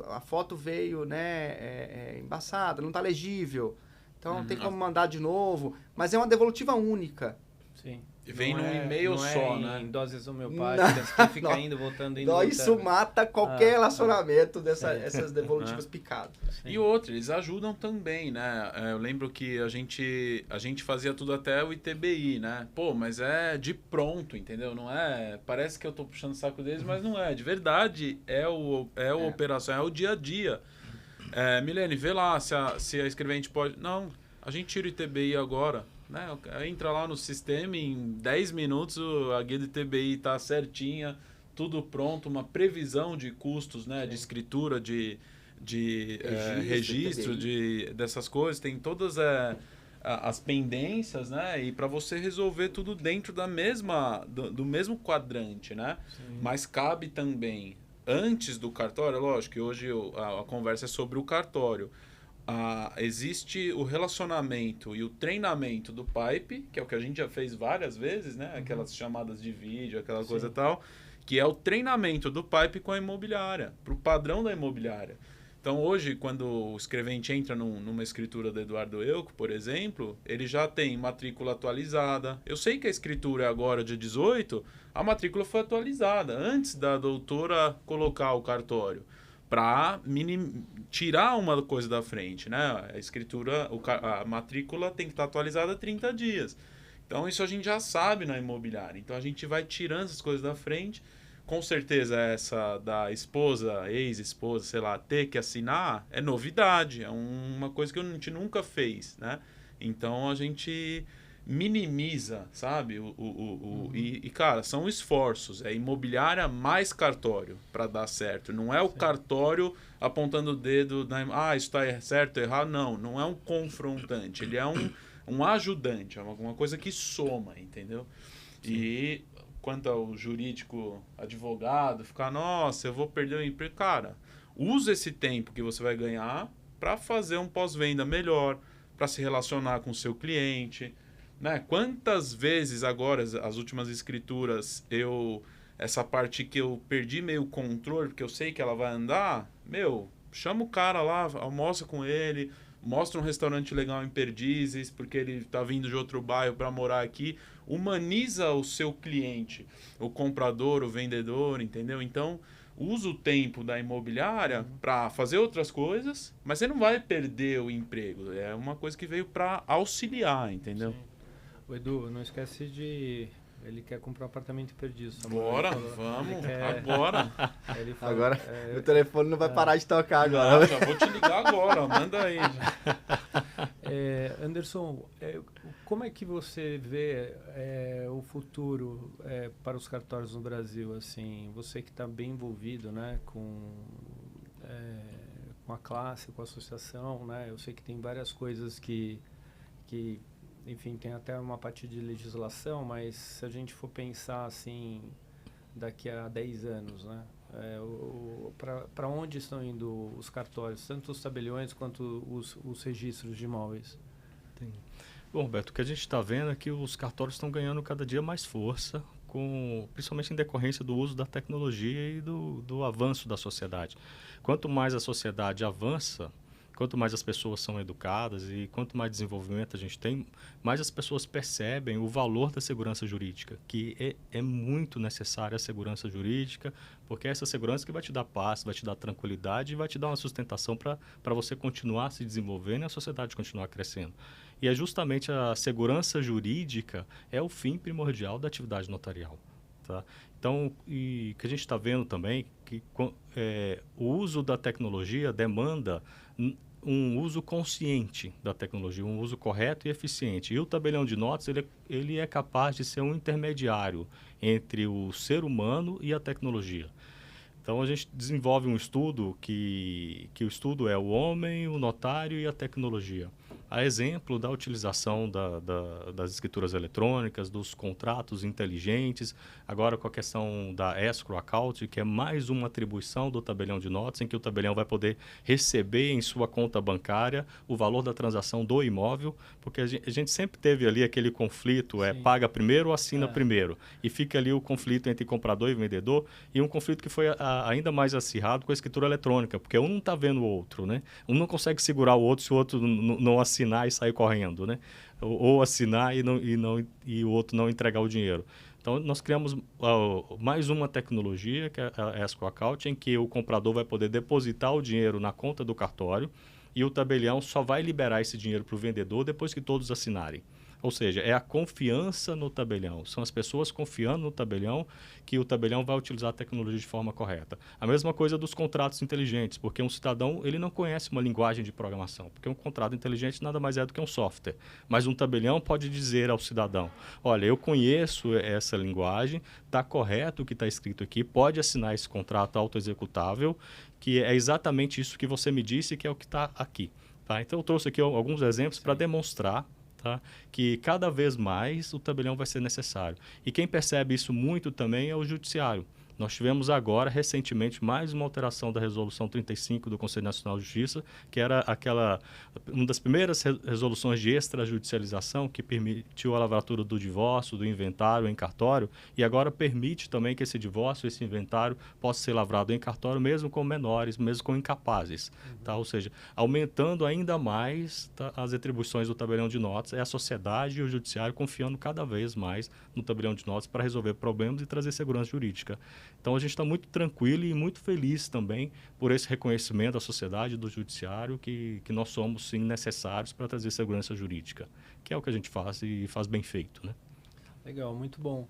C: a foto veio, né, embaçada, não está legível, então não tem como mandar de novo, mas é uma devolutiva única.
A: Sim.
E: Vem num e-mail só, né?
A: Em doses homeopáticas, que fica indo, voltando, indo, voltando.
C: Isso mata qualquer relacionamento dessas devolutivas picadas.
E: Sim. E outra, eles ajudam também, né? Eu lembro que a gente fazia tudo até o ITBI, né? Pô, mas é de pronto, entendeu? Não é... Parece que eu tô puxando o saco deles, mas não é. De verdade, é a operação, é o dia a dia. Milene, vê lá se a escrevente pode... Não, a gente tira o ITBI agora. Né? Entra lá no sistema, em 10 minutos a guia de TBI está certinha, tudo pronto, uma previsão de custos, né? De escritura, de registro dessas coisas, tem todas as pendências, né? E para você resolver tudo dentro do mesmo quadrante, né? Sim. Mas cabe também, antes do cartório, lógico que hoje a conversa é sobre o cartório. Existe o relacionamento e o treinamento do Pipe, que é o que a gente já fez várias vezes, né? Aquelas chamadas de vídeo, aquela coisa tal, que é o treinamento do Pipe com a imobiliária, para o padrão da imobiliária. Então, hoje, quando o escrevente entra numa escritura do Eduardo Euco, por exemplo, ele já tem matrícula atualizada. Eu sei que a escritura é agora, dia 18, a matrícula foi atualizada, antes da doutora colocar o cartório, para tirar uma coisa da frente, né? A escritura, a matrícula tem que estar atualizada há 30 dias. Então, isso a gente já sabe na imobiliária. Então, a gente vai tirando essas coisas da frente. Com certeza, essa da esposa, ex-esposa, sei lá, ter que assinar é novidade. É uma coisa que a gente nunca fez, né? Então, a gente minimiza, sabe? E, cara, são esforços. É imobiliária mais cartório para dar certo. Não é o cartório apontando o dedo, isso está certo, errado. Não é um confrontante. Ele é um ajudante. É uma coisa que soma, entendeu? Sim. E quanto ao jurídico, advogado, ficar, nossa, eu vou perder o emprego. Cara, usa esse tempo que você vai ganhar para fazer um pós-venda melhor, para se relacionar com o seu cliente, né? Quantas vezes agora, as últimas escrituras, essa parte que eu perdi meio controle, porque eu sei que ela vai andar, chama o cara lá, almoça com ele, mostra um restaurante legal em Perdizes, porque ele tá vindo de outro bairro para morar aqui. Humaniza o seu cliente, o comprador, o vendedor, entendeu? Então, usa o tempo da imobiliária para fazer outras coisas, mas você não vai perder o emprego. É uma coisa que veio para auxiliar, entendeu?
A: Sim. O Edu, não esquece de... Ele quer comprar um apartamento perdido.
E: Bora, vamos, agora.
A: Ele falou,
C: Agora, o telefone não vai parar de tocar agora.
E: Não, já vou te ligar agora, manda aí.
A: Anderson, como é que você vê o futuro para os cartórios no Brasil? Assim, você que está bem envolvido, né, com a classe, com a associação, né? Eu sei que tem várias coisas que enfim, tem até uma parte de legislação, mas se a gente for pensar assim, daqui a 10 anos, né? Para onde estão indo os cartórios, tanto os tabeliões quanto os registros de imóveis?
B: Bom, Roberto, o que a gente está vendo é que os cartórios estão ganhando cada dia mais força, principalmente em decorrência do uso da tecnologia e do avanço da sociedade. Quanto mais a sociedade avança, quanto mais as pessoas são educadas e quanto mais desenvolvimento a gente tem, mais as pessoas percebem o valor da segurança jurídica, que é muito necessária a segurança jurídica, porque é essa segurança que vai te dar paz, vai te dar tranquilidade e vai te dar uma sustentação para você continuar se desenvolvendo e a sociedade continuar crescendo. E é justamente a segurança jurídica é o fim primordial da atividade notarial. Tá? Então, e que a gente está vendo também que o uso da tecnologia demanda um uso consciente da tecnologia, um uso correto e eficiente. E o tabelião de notas ele é capaz de ser um intermediário entre o ser humano e a tecnologia. Então, a gente desenvolve um estudo que o estudo é o homem, o notário e a tecnologia. A exemplo da utilização das escrituras eletrônicas, dos contratos inteligentes, agora com a questão da escrow account, que é mais uma atribuição do tabelião de notas, em que o tabelião vai poder receber em sua conta bancária o valor da transação do imóvel, porque a gente sempre teve ali aquele conflito, paga primeiro ou assina primeiro, e fica ali o conflito entre comprador e vendedor, e um conflito que foi ainda mais acirrado com a escritura eletrônica, porque um não está vendo o outro, né? Um não consegue segurar o outro se o outro não assinar e sair correndo, né? Ou assinar e o outro não entregar o dinheiro. Então, nós criamos mais uma tecnologia, que é a escrow account, em que o comprador vai poder depositar o dinheiro na conta do cartório e o tabelião só vai liberar esse dinheiro para o vendedor depois que todos assinarem. Ou seja, é a confiança no tabelião. São as pessoas confiando no tabelião que o tabelião vai utilizar a tecnologia de forma correta. A mesma coisa dos contratos inteligentes, porque um cidadão ele não conhece uma linguagem de programação, porque um contrato inteligente nada mais é do que um software. Mas um tabelião pode dizer ao cidadão, olha, eu conheço essa linguagem, está correto o que está escrito aqui, pode assinar esse contrato autoexecutável, que é exatamente isso que você me disse, que é o que está aqui. Tá? Então, eu trouxe aqui alguns exemplos para demonstrar, tá, que cada vez mais o tabelião vai ser necessário. E quem percebe isso muito também é o judiciário. Nós tivemos agora, recentemente, mais uma alteração da Resolução 35 do Conselho Nacional de Justiça, que era uma das primeiras resoluções de extrajudicialização que permitiu a lavratura do divórcio, do inventário em cartório, e agora permite também que esse divórcio, esse inventário, possa ser lavrado em cartório, mesmo com menores, mesmo com incapazes. Tá? Ou seja, aumentando ainda mais as atribuições do tabelião de notas, é a sociedade e o judiciário confiando cada vez mais no tabelião de notas para resolver problemas e trazer segurança jurídica. Então, a gente está muito tranquilo e muito feliz também por esse reconhecimento da sociedade e do judiciário que nós somos, sim, necessários para trazer segurança jurídica, que é o que a gente faz e faz bem feito, né?
A: Legal, muito bom.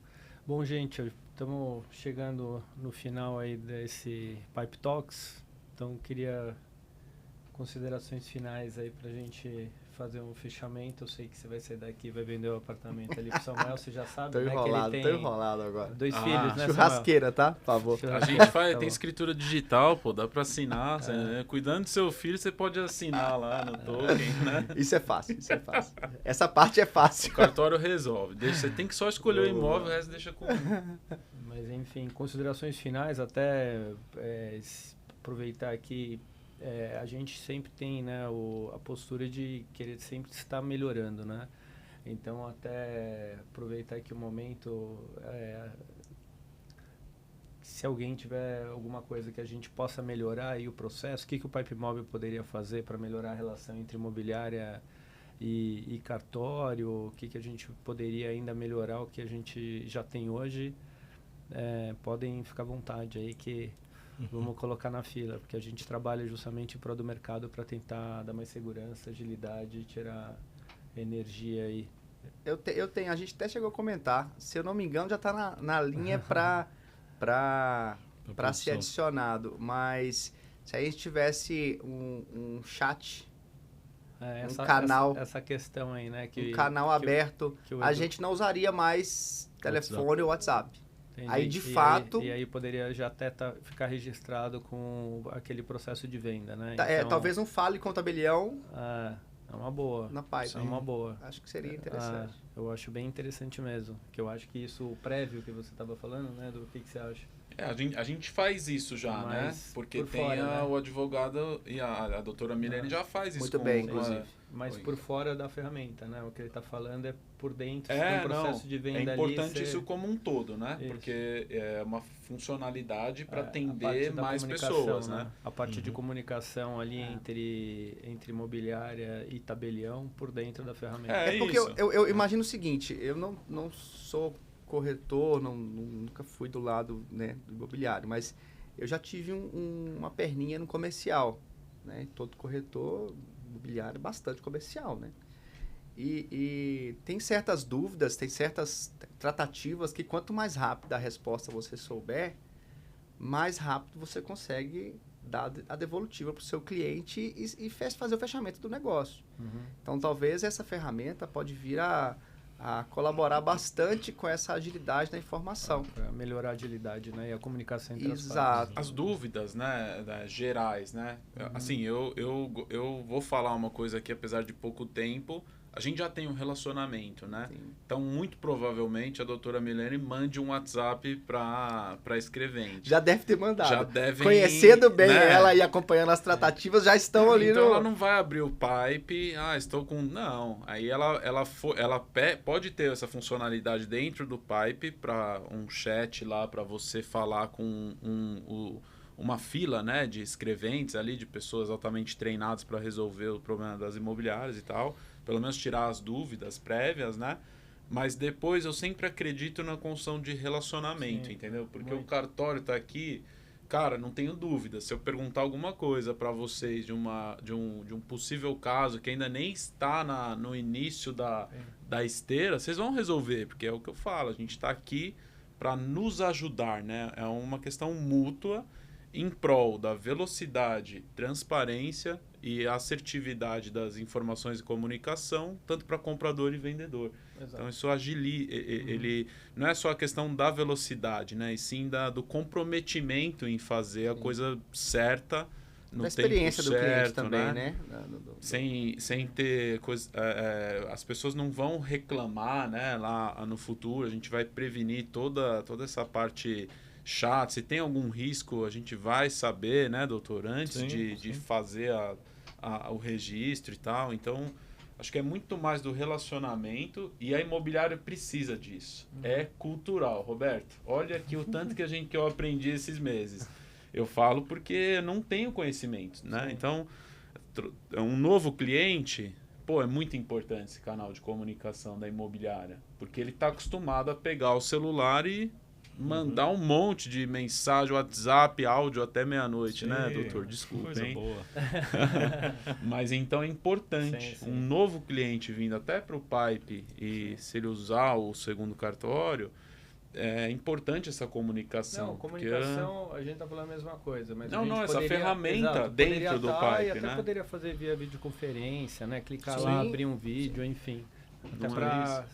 A: Bom, gente, estamos chegando no final aí desse Pipe Talks, então queria considerações finais aí para a gente fazer um fechamento. Eu sei que você vai sair daqui e vai vender o apartamento ali pro Samuel, você já sabe,
C: Tô
A: né?
C: enrolado,
A: que ele
C: tô
A: tem
C: enrolado agora.
A: 2 filhos, né,
C: Churrasqueira, tá? Por favor.
E: A gente faz,
A: Tá
E: tem
A: bom.
E: escritura digital, pô, dá pra assinar. Cuidando do seu filho, você pode assinar lá no token, né?
C: Isso é fácil, isso é fácil. Essa parte é fácil.
E: O cartório resolve. Você tem que só escolher o imóvel, o resto deixa com...
A: Mas enfim, considerações finais, até aproveitar aqui, a gente sempre tem, né, a postura de querer sempre estar melhorando, né? Então, até aproveitar aqui o momento, se alguém tiver alguma coisa que a gente possa melhorar aí o processo, o que o PipeMob poderia fazer para melhorar a relação entre imobiliária e cartório, o que a gente poderia ainda melhorar, o que a gente já tem hoje, podem ficar à vontade aí que vamos colocar na fila, porque a gente trabalha justamente em prol do mercado para tentar dar mais segurança, agilidade e tirar energia aí.
C: Eu tenho, a gente até chegou a comentar, se eu não me engano já está na linha para ser adicionado, mas se a gente tivesse um chat, canal,
A: essa questão aí, né?
C: Um canal aberto, a gente não usaria mais telefone ou WhatsApp.
A: Entendi.
C: Aí, de fato...
A: E aí poderia já até ficar registrado com aquele processo de venda, né?
C: Então, talvez um fale com o tabelião.
A: É uma boa.
C: Na Pipe.
A: É uma boa.
C: Acho que seria interessante.
A: Eu acho bem interessante mesmo. Que eu acho que isso, o prévio que você estava falando, né? Do que você acha?
E: A gente faz isso já, né? Porque por tem fora, né? O advogado e a doutora Milene já faz isso.
C: Muito bem, inclusive.
A: Mas por fora da ferramenta, né? O que ele está falando é por dentro, tem um processo de venda ali.
E: É importante isso como um todo, né? Isso. Porque é uma funcionalidade para atender mais pessoas, né?
A: A parte de comunicação ali entre imobiliária e tabelião por dentro da ferramenta.
C: Porque eu imagino o seguinte, eu não sou corretor, nunca fui do lado, né, do imobiliário, mas eu já tive uma perninha no comercial, né? Todo corretor imobiliário é bastante comercial, né? E tem certas dúvidas, tem certas tratativas que quanto mais rápida a resposta você souber, mais rápido você consegue dar a devolutiva para o seu cliente e fazer o fechamento do negócio. Então, talvez essa ferramenta pode vir a colaborar bastante com essa agilidade da informação.
A: Para melhorar a agilidade, né? E a comunicação entre as
C: partes.
E: As dúvidas, né, gerais, né? Assim, eu vou falar uma coisa aqui, apesar de pouco tempo, a gente já tem um relacionamento, né? Sim. Então, muito provavelmente, a doutora Milene mande um WhatsApp para escrevente.
C: Já deve ter mandado.
E: Já devem,
C: conhecendo bem, né? Ela e acompanhando as tratativas, já estão ali
E: então, ela não vai abrir o Pipe, estou com... Não. Aí ela pode ter essa funcionalidade dentro do Pipe para um chat lá, para você falar com uma fila, né, de escreventes ali, de pessoas altamente treinadas para resolver o problema das imobiliárias e tal. Pelo menos tirar as dúvidas prévias, né? Mas depois eu sempre acredito na construção de relacionamento, entendeu? Porque o cartório está aqui, cara, não tenho dúvida. Se eu perguntar alguma coisa para vocês de um possível caso que ainda nem está no início da esteira, vocês vão resolver, porque é o que eu falo, a gente está aqui para nos ajudar, né? É uma questão mútua em prol da velocidade, transparência e assertividade das informações de comunicação, tanto para comprador e vendedor. Exato. Então, isso agiliza. Ele não é só a questão da velocidade, né? E sim do comprometimento em fazer a coisa certa no tempo certo. A experiência do cliente também, né? Sem ter coisa... as pessoas não vão reclamar, né? Lá no futuro, a gente vai prevenir toda essa parte... chato, se tem algum risco, a gente vai saber, né, doutor, antes de fazer o registro e tal. Então, acho que é muito mais do relacionamento e a imobiliária precisa disso. É cultural. Roberto, olha aqui o tanto que eu aprendi esses meses. Eu falo porque eu não tenho conhecimento, né? Então, um novo cliente, é muito importante esse canal de comunicação da imobiliária, porque ele está acostumado a pegar o celular e mandar um monte de mensagem, WhatsApp, áudio até meia-noite, né, doutor? Desculpa,
B: coisa boa.
E: Mas então é importante um novo cliente vindo até para o Pipe e se ele usar o segundo cartório, é importante essa comunicação.
A: Não, comunicação, a gente tá falando a mesma coisa, mas
E: essa ferramenta dentro do Pipe,
A: e até poderia fazer via videoconferência, né? Clicar lá, abrir um vídeo, enfim. Até para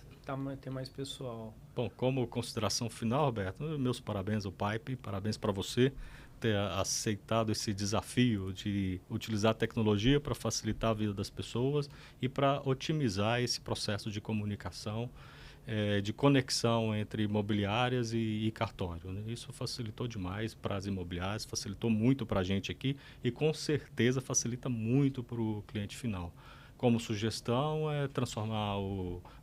A: ter mais pessoal.
B: Bom, como consideração final, Roberto, meus parabéns ao Pipe, parabéns para você ter aceitado esse desafio de utilizar a tecnologia para facilitar a vida das pessoas e para otimizar esse processo de comunicação, de conexão entre imobiliárias e cartório, né? Isso facilitou demais para as imobiliárias, facilitou muito para a gente aqui e com certeza facilita muito para o cliente final. como sugestão, é transformar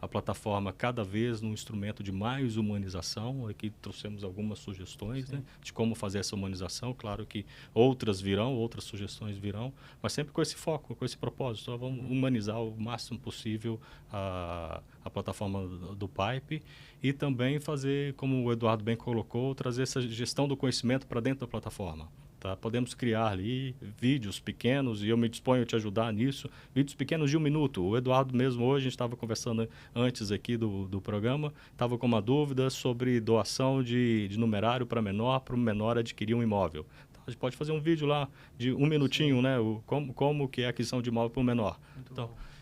B: a plataforma cada vez num instrumento de mais humanização. Aqui trouxemos algumas sugestões, né, de como fazer essa humanização. Claro que outras virão, outras sugestões virão, mas sempre com esse foco, com esse propósito. Então, vamos humanizar o máximo possível a plataforma do Pipe e também fazer, como o Eduardo bem colocou, trazer essa gestão do conhecimento para dentro da plataforma. Tá? Podemos criar ali vídeos pequenos, e eu me disponho a te ajudar nisso, vídeos pequenos de 1 minuto. O Eduardo mesmo hoje, a gente estava conversando antes aqui do programa, estava com uma dúvida sobre doação de numerário para o menor adquirir um imóvel. Então, a gente pode fazer um vídeo lá de 1 minutinho, né? Como que é a aquisição de imóvel para o menor.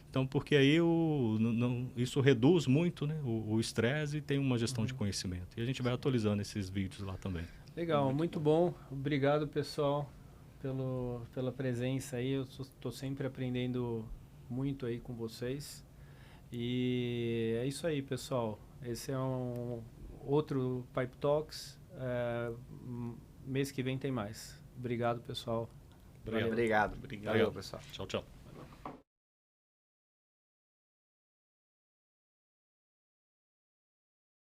B: Então, porque aí isso reduz muito, né, o estresse e tem uma gestão de conhecimento. E a gente vai atualizando esses vídeos lá também.
A: Legal, muito bom. Obrigado, pessoal, pela presença aí. Eu estou sempre aprendendo muito aí com vocês. E é isso aí, pessoal. Esse é um outro Pipe Talks. Mês que vem tem mais. Obrigado, pessoal.
C: Obrigado.
B: Obrigado.
C: Valeu, pessoal.
B: Tchau, tchau.